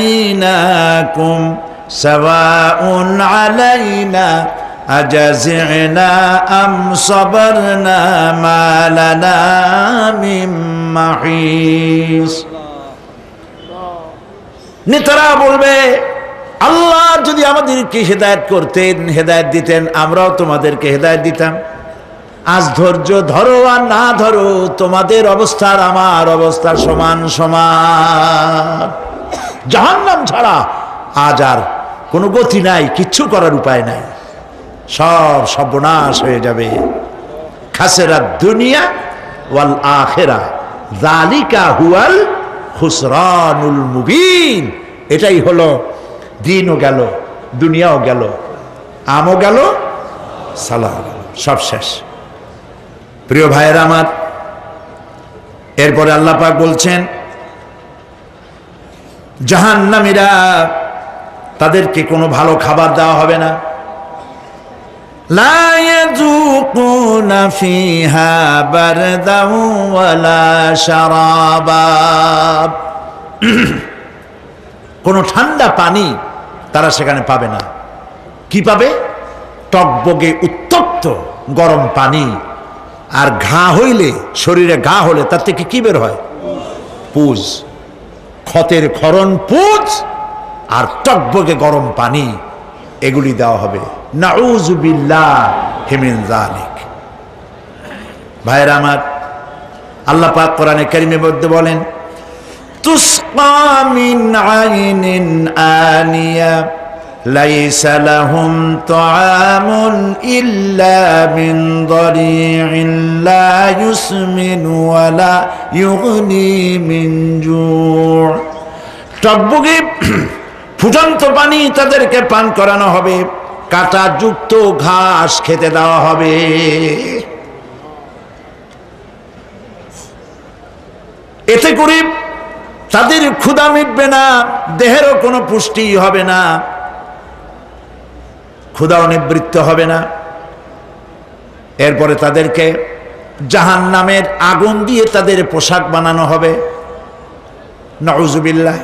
লাহাদাইনাকুম সাওয়াউন আলাইনা আজাজি'না আম সাবারনা মা লানা মিন মাহিস। নেতারা বলবে, আল্লাহ যদি আমাদেরকে হেদায়েত করতেন, হেদায়েত দিতেন, আমরাও তোমাদেরকে হেদায়েত দিতাম। আজ ধৈর্য ধরো আর না ধরো, তোমাদের অবস্থার আমার অবস্থার সমান সমান। জাহান্নাম ছাড়া আজ আর কোনো গতি নাই, কিচ্ছু করার উপায় নাই, সব সর্বনাশ হয়ে যাবে। খাসিরাত দুনিয়া ওয়াল আখিরা যালিকা হুয়াল খুসরানুল মুবিন। এটাই হলো, দিনও গেল, দুনিয়াও গেল, আমও গেল, সালাহ গেল, সব শেষ। প্রিয় ভাইয়েরা আমার, এরপরে আল্লাহ পাক বলছেন, জাহান্নামীরা, তাদেরকে কোনো ভালো খাবার দেওয়া হবে না। লা ইয়াযুকুনা ফিহা বারদাও ওয়ালা শারাবা। কোনো ঠান্ডা পানি তারা সেখানে পাবে না। কি পাবে? টকবগে উত্তপ্ত গরম পানি। আর ঘা হইলে, শরীরে ঘা হলে তার থেকে কি বের হয়? পুজ, ক্ষতের ক্ষরণ পুজ আর টকবগে গরম পানি, এগুলি দেওয়া হবে। নাউযু বিল্লাহি মিন যালিক। ভাইরা আমার, আল্লাহ পাক কোরআনে কারীমের মধ্যে বলেন, তুসকা মিন আইনিন আনিয়া লাইসা লাহুম তুআমুন ইল্লা মিন দারি'in লা ইউসমিনু ওয়া লা ইউগনি মিন জু'। টকবগে ফুটন্ত পানি তাদেরকে পান করানো হবে, কাঁটা যুক্ত ঘাস খেতে দেওয়া হবে। এতে করে তাদের ক্ষুধা মিটবে না, দেহেরও কোনো পুষ্টি হবে না, ক্ষুধাও নিবৃত্ত হবে না। এরপরে তাদেরকে জাহান্নামের আগুন দিয়ে তাদের পোশাক বানানো হবে। নাউযুবিল্লাহ।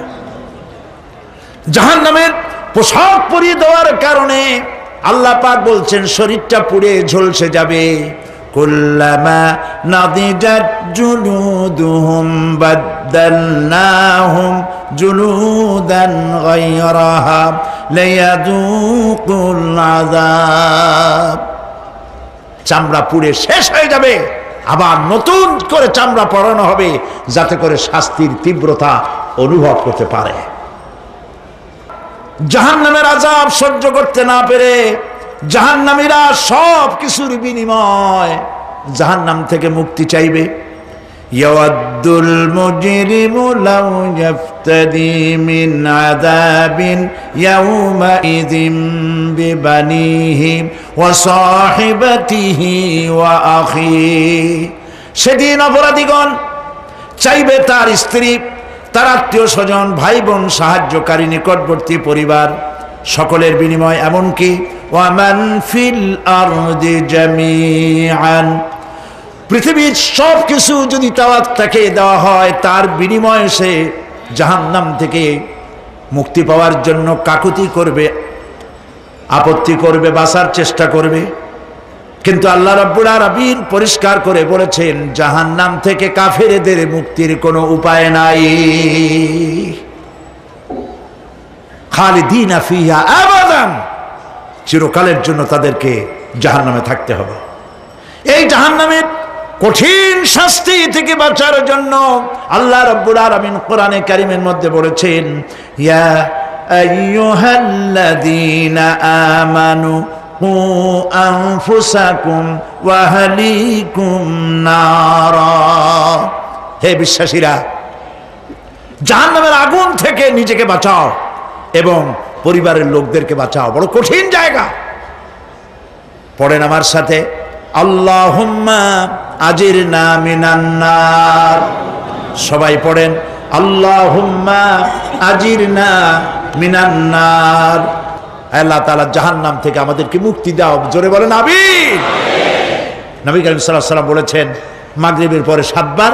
জাহান্নামের পোশাক পরিয়ে দেওয়ার কারণে আল্লাহ পাক বলছেন শরীরটা পুড়ে ঝলসে যাবে। কুল্লামা নাদিজাত জুলুদুহুম বাদদালনাহুম জুলুদান গায়রাহা লিয়াযুকুল আযাব। চামড়া পুড়ে শেষ হয়ে যাবে, আবার নতুন করে চামড়া পরানো হবে, যাতে করে শাস্তির তীব্রতা অনুভব করতে পারে। জাহান্নামের আযাব সহ্য করতে না পেরে জাহান্নামীরা সব কিছুর বিনিময় জাহান্নাম থেকে মুক্তি চাইবে। ইয়াওয়াদ্দুল মুজরিমু লাউ ইয়াফতাদি মিন আযাবিন ইয়াউমাইযিন বিবানিহি ওয়া সাহিবাতিহি ওয়া আখিহি। সেদিন অপরাধীগণ চাইবে তার স্ত্রী, তার আত্মীয় স্বজন, ভাই বোন, সাহায্যকারী, নিকটবর্তী পরিবার সকলের বিনিময়, এমনকি ওয়ামান ফিল আরদি জামিআন, পৃথিবীর সব কিছু যদি তাকে দেওয়া হয়, তার বিনিময়ে সে জাহান্নাম থেকে মুক্তি পাওয়ার জন্য কাকুতি করবে, আপত্তি করবে, বাঁচার চেষ্টা করবে। কিন্তু আল্লাহ রাব্বুল আলামিন পরিষ্কার করে বলেছেন, জাহান্নাম থেকে কাফেরদের মুক্তির কোনো উপায় নাই। খালিদিনা ফিহা আবাদান, চিরকালের জন্য তাদেরকে জাহান্নামে থাকতে হবে। এই জাহান্নামের কঠিন শাস্তি থেকে বাঁচার জন্য আল্লাহ রাব্বুল আলামিন কোরআনে কারীমের মধ্যে বলেছেন, ইয়া আইয়ুহাল্লাযীনা আমানু কু আনফুসাকুম ওয়া আহলিকুম নারা। হে বিশ্বাসীরা, জাহান্নামের আগুন থেকে নিজেকে বাঁচাও এবং পরিবারের লোকদেরকে বাঁচাও। বড় কঠিন জায়গা। পড়েন আমার সাথে, আল্লাহুম্মা আজিরনা মিনান নার। সবাই পড়েন, আল্লাহুম্মা আজিরনা মিনান নার। আল্লাহ তাআলা জাহান্নাম থেকে আমাদেরকে মুক্তি দাও। জোরে বলেন আমিন। নবী করিম সাল্লাল্লাহু আলাইহি ওয়াসাল্লাম বলেছেন, মাগরিবের পরে 7 বার,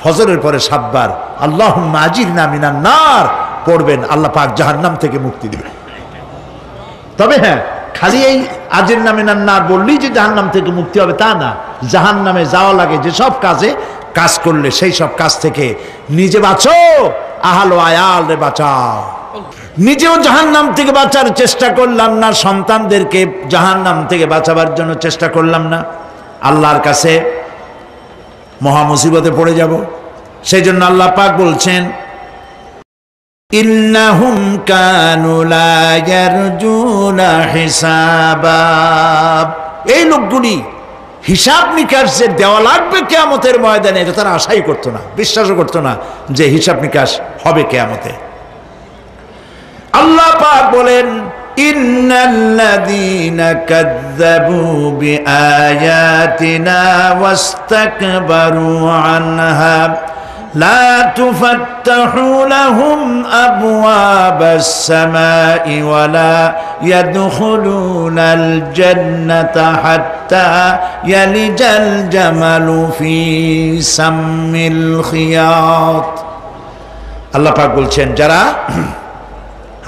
ফজরের পরে 7 বার আল্লাহুম্মা আজিরনা মিনান নার পড়বেন, আল্লাহ পাক জাহান্নাম থেকে মুক্তি দিবেন। তবে হ্যাঁ, খালি এই আজিরনা মিনান নার বললেই যে জাহান্নাম থেকে মুক্তি হবে তা না। জাহান্নামে যাওয়া লাগে যেসব কাজ করলে সেই সব কাজ থেকে নিজে বাঁচো, আহাল ও আয়াল রে বাঁচাও। নিজেও জাহান্নাম থেকে বাঁচার চেষ্টা করলাম না, সন্তানদেরকে জাহান্নাম থেকে বাঁচাবার জন্য চেষ্টা করলাম না, আল্লাহর কাছে মহা মুসিবতে পড়ে যাব। সেই জন্য আল্লাহ পাক বলছেন, ইন্নাহুম কানু লা ইয়ারজুনা হিসাবা। এই লোকগুলি হিসাব নিকাশ যে দেওয়া লাগবে কিয়ামতের ময়দানে, এটা তারা আশাই করতো না, বিশ্বাসও করতো না যে হিসাব নিকাশ হবে কিয়ামতে। আল্লাহ পাক বলেন, ইন্নাল্লাযীনা কাযযাবু বিআয়াতিনা ওয়াস্তাকবারু আনহা লা তুফাত্তাহু লাহুম আবওয়াবাস সামাই ওয়া লা ইয়াদখুলুনাল জান্নাতা হাত্তা ইয়ালিজাল জামালু ফি সাম্মিল খিয়াত। আল্লাহ পাক বলছেন, যারা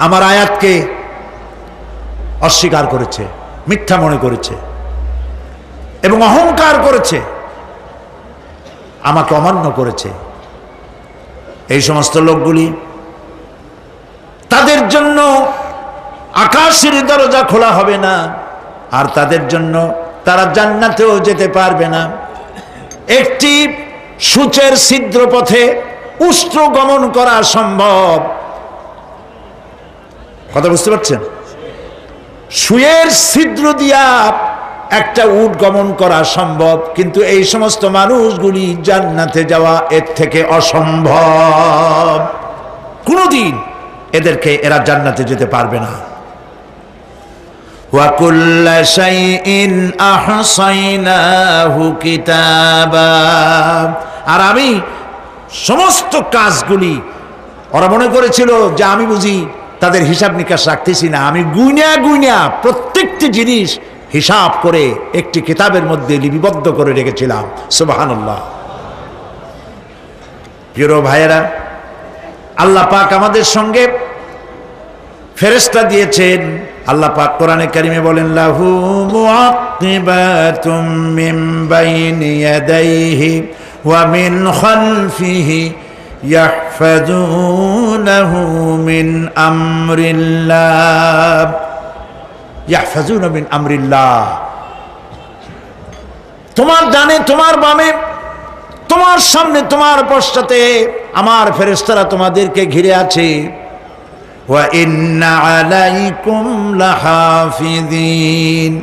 আমার আয়াতকে অস্বীকার করেছে, মিথ্যা মনে করেছে এবং অহংকার করেছে, আমাকে অমান্য করেছে, এই সমস্ত লোকগুলি, তাদের জন্য আকাশের দরজা খোলা হবে না, আর তাদের জন্য তারা জান্নাতেও যেতে পারবে না। একটি সূচের ছিদ্র পথে উষ্ট্র গমন করা সম্ভব, কথা বুঝতে পারছেন? সুয়ের ছিদ্র দিয়া একটা উট গমন করা সম্ভব, কিন্তু এই সমস্ত মানুষগুলি জান্নাতে যাওয়া এর থেকে অসম্ভব। কোনদিন এরা জান্নাতে যেতে পারবে না। ওয়া কুল্লা শাইইন আহসাইনাহু কিতাবা, আর আমি সমস্ত কাজগুলি, ওরা মনে করেছিল যে আমি বুঝি তাদের হিসাব নিকাশ রাখতেছি না, আমি গুইনা প্রত্যেকটি জিনিস হিসাব করে একটি কিতাবের মধ্যে লিপিবদ্ধ করে রেখেছিলাম। সুবহানাল্লাহ। প্রিয় ভাইয়েরা, আল্লাহ পাক আমাদের সঙ্গে ফেরেশতা দিয়েছেন। আল্লাহ পাক কোরআনে কারিমে বলেন, লাহু মুআক্কিবাতুম মিন বাইনি ইয়াদাইহি ওয়া মিন খালফিহি ইয়াহফাজুনাহু মিন আমরিল্লাহ। ইয়াহফাজুনা মিন আমরিল্লাহ, তোমার ডানে তোমার বামে, তোমার সামনে তোমার পশ্চাতে আমার ফেরেশতারা তোমাদেরকে ঘিরে আছে। ওয়া ইন্না আলাইকুম লাহাফিযিন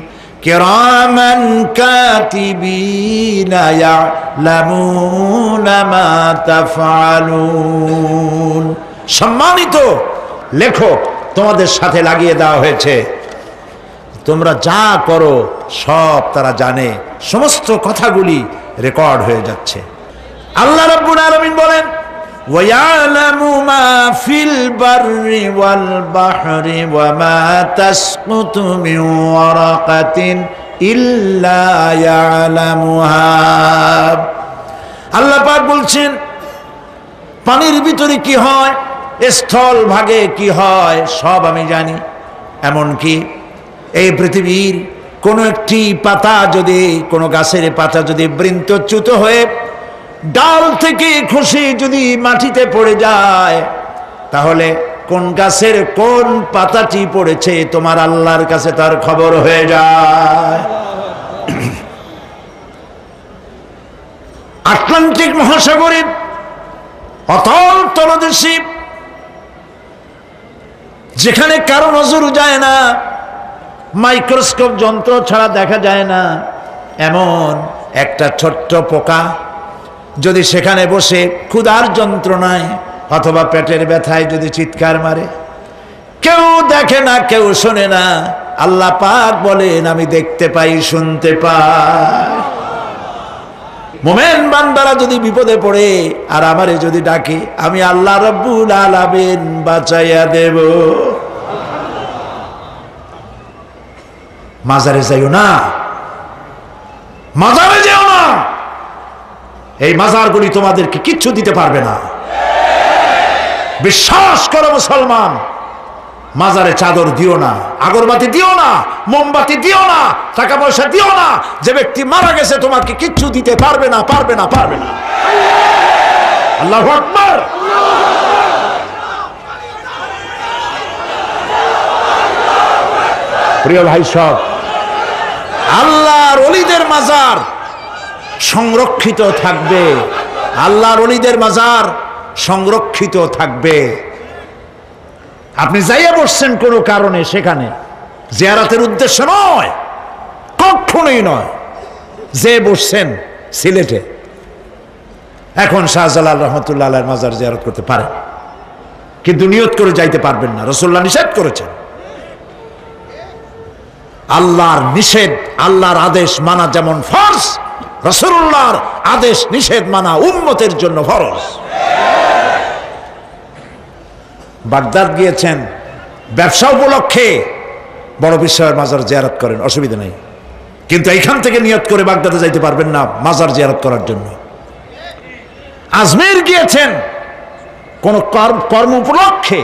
কিরামান কাতিবিনা ইয়ালামুনা মা তাফআলুন। সম্মানিত লেখক তোমাদের সাথে লাগিয়ে দেওয়া হয়েছে, তোমরা যা করো সব তারা জানে, সমস্ত কথাগুলি রেকর্ড হয়ে যাচ্ছে। আল্লাহ রাব্বুল আলামিন বলেন, ওয়া ইয়ালামু মা ফিল বাররি ওয়াল বাহরি ওয়া মা তাসকুতু মিন ওয়ারাকাতিন ইল্লা ইয়ালামুহা। আল্লাহ পাক বলছেন, পানির ভিতরে কি হয়, স্থল ভাগে কি হয়, সব আমি জানি। এমনকি এই পৃথিবীর কোনো একটি পাতা যদি, কোনো গাছের পাতা যদি বৃন্তচ্যুত হয়ে ডাল থেকে খসে যদি মাটিতে পড়ে যায়, তাহলে কোন গাছের কোন পাতাটি পড়েছে তোমার আল্লাহর কাছে তার খবর হয়ে যায়। আটলান্টিক মহাসাগরে অতল তলদেশে, যেখানে কারো নজর যায় না, মাইক্রোস্কোপ যন্ত্র ছাড়া দেখা যায় না, এমন একটা ছোট্ট পোকা যদি সেখানে বসে ক্ষুধার যন্ত্রণায় অথবা পেটের ব্যথায় যদি চিৎকার মারে, কেউ দেখে না, কেউ শোনে না, আল্লাহ পাক বলেন আমি দেখতে পাই, শুনতে পাই। মুমিন বান্দারা যদি বিপদে পড়ে আর আমারে যদি ডাকে, আমি আল্লাহ রাব্বুল আলামিন বাঁচাইয়া দেব। মাজারে যাইও না, মাজারে যেও না, এই মাজারগুলি তোমাদেরকে কিচ্ছু দিতে পারবে না। বিশ্বাস করো মুসলমান, মাজারে চাদর দিও না, আগরবাতি দিও না, মোমবাতি দিও না, টাকা পয়সা দিও না। যে ব্যক্তি মারা গেছে তোমাকে কিচ্ছু দিতে পারবে না, পারবে না, পারবে না। আল্লাহু আকবার। প্রিয় ভাই সব, আল্লাহর ওলিদের মাজার সংরক্ষিত থাকবে, আল্লাহর ওলিদের মাজার সংরক্ষিত থাকবে। আপনি যাইয়া বসছেন কোনো কারণে, সেখানে জিয়ারতের উদ্দেশ্য নয়, কখনোই নয়। যে বসছেন সিলেটে, এখন শাহজালাল রহমতুল্লাহ আলাইহির মাজার জিয়ারত করতে পারেন, কিন্তু নিয়ত করে যাইতে পারবেন না, রাসূলুল্লাহ নিষেধ করেছেন। আল্লাহর নিষেধ, আল্লাহর আদেশ মানা যেমন ফরজ, রাসূলুল্লাহর আদেশ নিষেধ মানা উম্মতের জন্য ফরজ। বাগদাদ গিয়েছেন ব্যবসা উপলক্ষে, বড় বিশ্বের মাজার জিয়ারত করেন, অসুবিধা নেই, কিন্তু এইখান থেকে নিয়ত করে বাগদাদে যাইতে পারবেন না মাজার জিয়ারত করার জন্য। আজমির গিয়েছেন কোন কর্ম উপলক্ষে,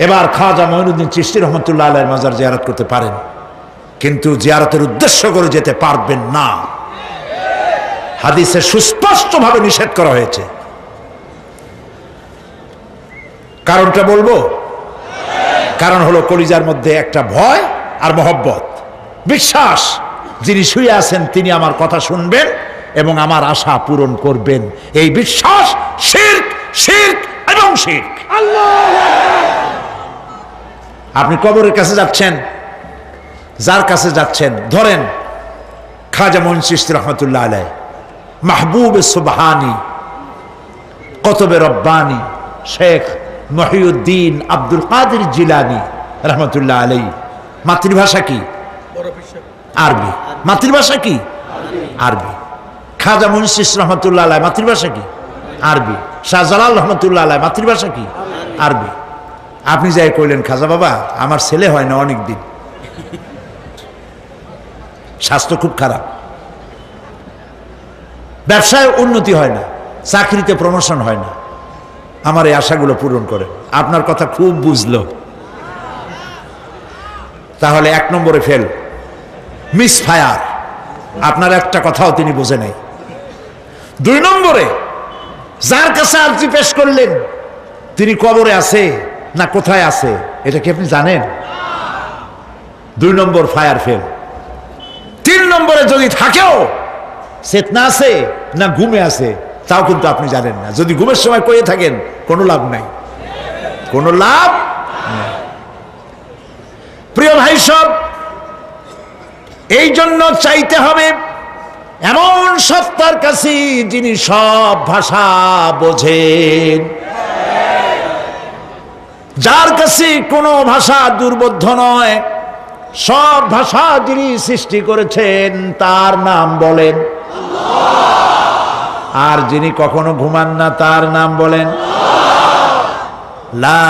এবার খাজা মঈনুদ্দিন চিশতি রহমতুল্লাহ আলাইহির মাজার জিয়ারত করতে পারেন, কিন্তু জিয়ারতের উদ্দেশ্য করে যেতে পারবেন না। হাদিসে সুস্পষ্টভাবে নিষেধ করা হয়েছে। কারণটা বলবো, কারণ হলো কলিজার মধ্যে একটা ভয় আর মহব্বত। বিশ্বাস যিনি শুয়ে আছেন তিনি আমার কথা শুনবেন এবং আমার আশা পূরণ করবেন। এই বিশ্বাস শিরক, শিরক এবং শিরক। আপনি কবরের কাছে যাচ্ছেন, যার কাছে যাচ্ছেন, ধরেন খাজা মুইন চিশতি রহমতুল্লাহ আলাইহ, মাহবুব সুবহানি, কতবে রব্বানি, শেখ মহিউদ্দিন আব্দুল কাদের জিলানী রহমতুল্লাহ আলাইহ। মাতৃভাষা কি? আরবি। মাতৃভাষা কি? আরবি। খাজা মুইন চিশতি রহমতুল্লাহ আলাইহ মাতৃভাষা কি? আরবি। শাহজালাল রহমতুল্লাহ আলাইহ মাতৃভাষা কি? আরবি। আপনি যাই কইলেন, খাজা বাবা আমার ছেলে হয় না অনেক দিন, স্বাস্থ্য খুব খারাপ, ব্যবসায় উন্নতি হয় না, চাকরিতে প্রমোশন হয় না, আমার এই আশাগুলো পূরণ করেন। আপনার কথা খুব বুঝলো, তাহলে 1 নম্বরে ফেল, মিস ফায়ার। আপনার একটা কথাও তিনি বোঝে নাই। 2 নম্বরে যার কাছে আর্জি পেশ করলেন তিনি কবরে আছে না কোথায় আছে এটা কি আপনি জানেন? 2 নম্বর ফায়ার ফেল। 3 নম্বরে যদি থাকেও চেতনা আছে না ঘুমে আছে তাও কিন্তু আপনি জানেন না। যদি ঘুমের সময় কয়ে থাকেন কোনো লাভ নাই, কোনো লাভ নাই। প্রিয় ভাই সব, এই জন্য চাইতে হবে এমন সত্তার কাছে যিনি সব ভাষা বোঝেন, যার কাছে কোনো ভাষা দুর্বোধ্য নয়, সব ভাষা যিনি সৃষ্টি করেছেন তার নাম বলেন, আর যিনি কখনো ঘুমান না তার নাম বলেন লা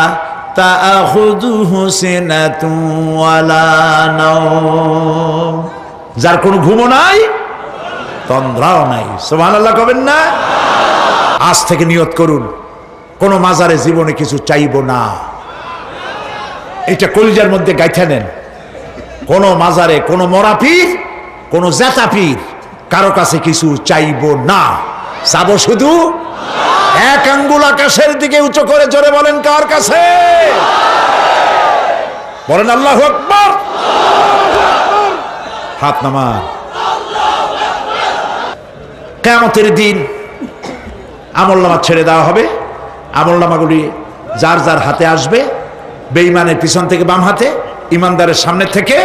তাখুযুহু সিনাতুন ওয়ালা নাওম, যার কোনো ঘুমও নাই তন্দ্রাও নাই। সুবহানাল্লাহ কবেন না? আজ থেকে নিয়ত করুন কোন মাজারে জীবনে কিছু চাইবো না, এটা কলিজার মধ্যে গাইথা নেন। কোন মাজারে কোন মরা পীর কোন জেতা পীর কারো কাছে কিছু চাইবো না, চাবো শুধু এক আঙ্গুল আকাশের দিকে উঁচু করে জোরে বলেন কার কাছে? বলেন আল্লাহু আকবার। হাত নামান। কিয়ামতের দিন আমলনামা ছেড়ে দেওয়া হবে, আমলনামাগুলি যার যার হাতে আসবে, বেঈমানের পিছন থেকে বাম হাতে, ইমানদারের সামনে থেকে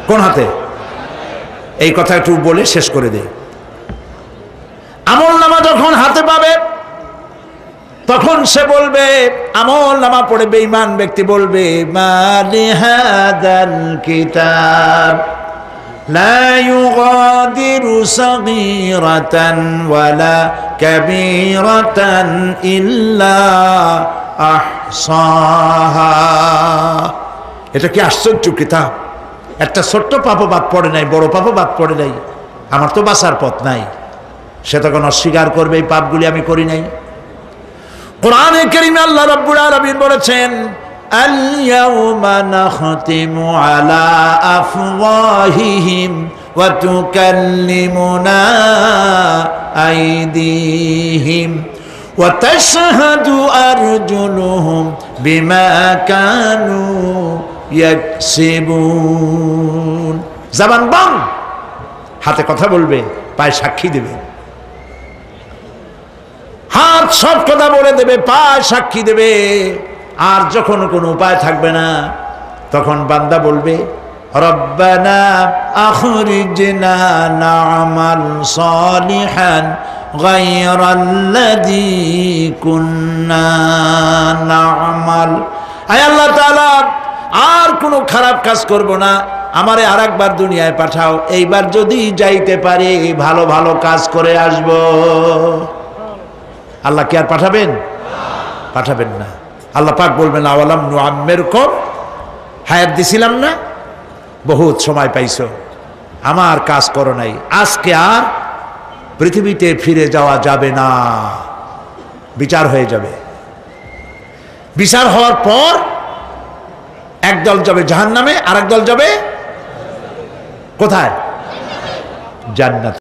কোন হাতে? এই কথা একটু বলে শেষ করে দেই। আমলনামা যখন হাতে পাবে তখন সে বলবে, আমলনামা পড়ে বেঈমান ব্যক্তি বলবে, মালি হাদাল কিতাব লা ইউগাদিরু সাগীরাতান ওয়ালা কাবীরাতান ইল্লা আহসাহা। এটা কি আশ্চর্য কিতাব! একটা ছোট্ট পাপও বাদ পড়ে নাই, বড় পাপও বাদ পড়ে নাই। আমার তো বাঁচার পথ নাই। সে তখন অস্বীকার করবে এই পাপগুলি আমি করি নাই। কোরআনে কারীমে আল্লাহ রাব্বুল আলামিন বলেছেন, আল ইয়াউমা নাখতিমু আলা আফওয়াহিহিম ওয়া তুকাল্লিমুনা আইদিহিম ওয়া তাশহাদু আরজুলুহুম বিমা কানু ইয়াকসিবুন। জবান বন্ধ, হাতে কথা বলবে, পায়ে সাক্ষী দেবে। হাত সব কথা বলে দেবে, পায়ে সাক্ষী দেবে। আর যখন কোনো উপায় থাকবে না তখন বান্দা বলবে, রব্বানা আখরিজনা না'মাল সালিহান গায়রাল্লাযী কুন্না না'মাল। আয় আল্লাহ তাআলা, আর কোনো খারাপ কাজ করব না, আমারে আরেকবার দুনিয়ায় পাঠাও। এইবার যদি যাইতে পারি ভালো ভালো কাজ করে আসব। আল্লাহ কি আর পাঠাবেন? পাঠাবেন না। আল্লাহ পাক বলবেন, আওয়ালাম নুআম্মিরকুম, হায়াত দিছিলাম না, বহুত সময় পাইছো, আমার কাজ করো নাই, আজকে আর পৃথিবীতে ফিরে যাওয়া যাবে না, বিচার হয়ে যাবে। বিচার হওয়ার পর একদল যাবে জাহান্নামে, আরেক দল যাবে কোথায়? জান্নাত।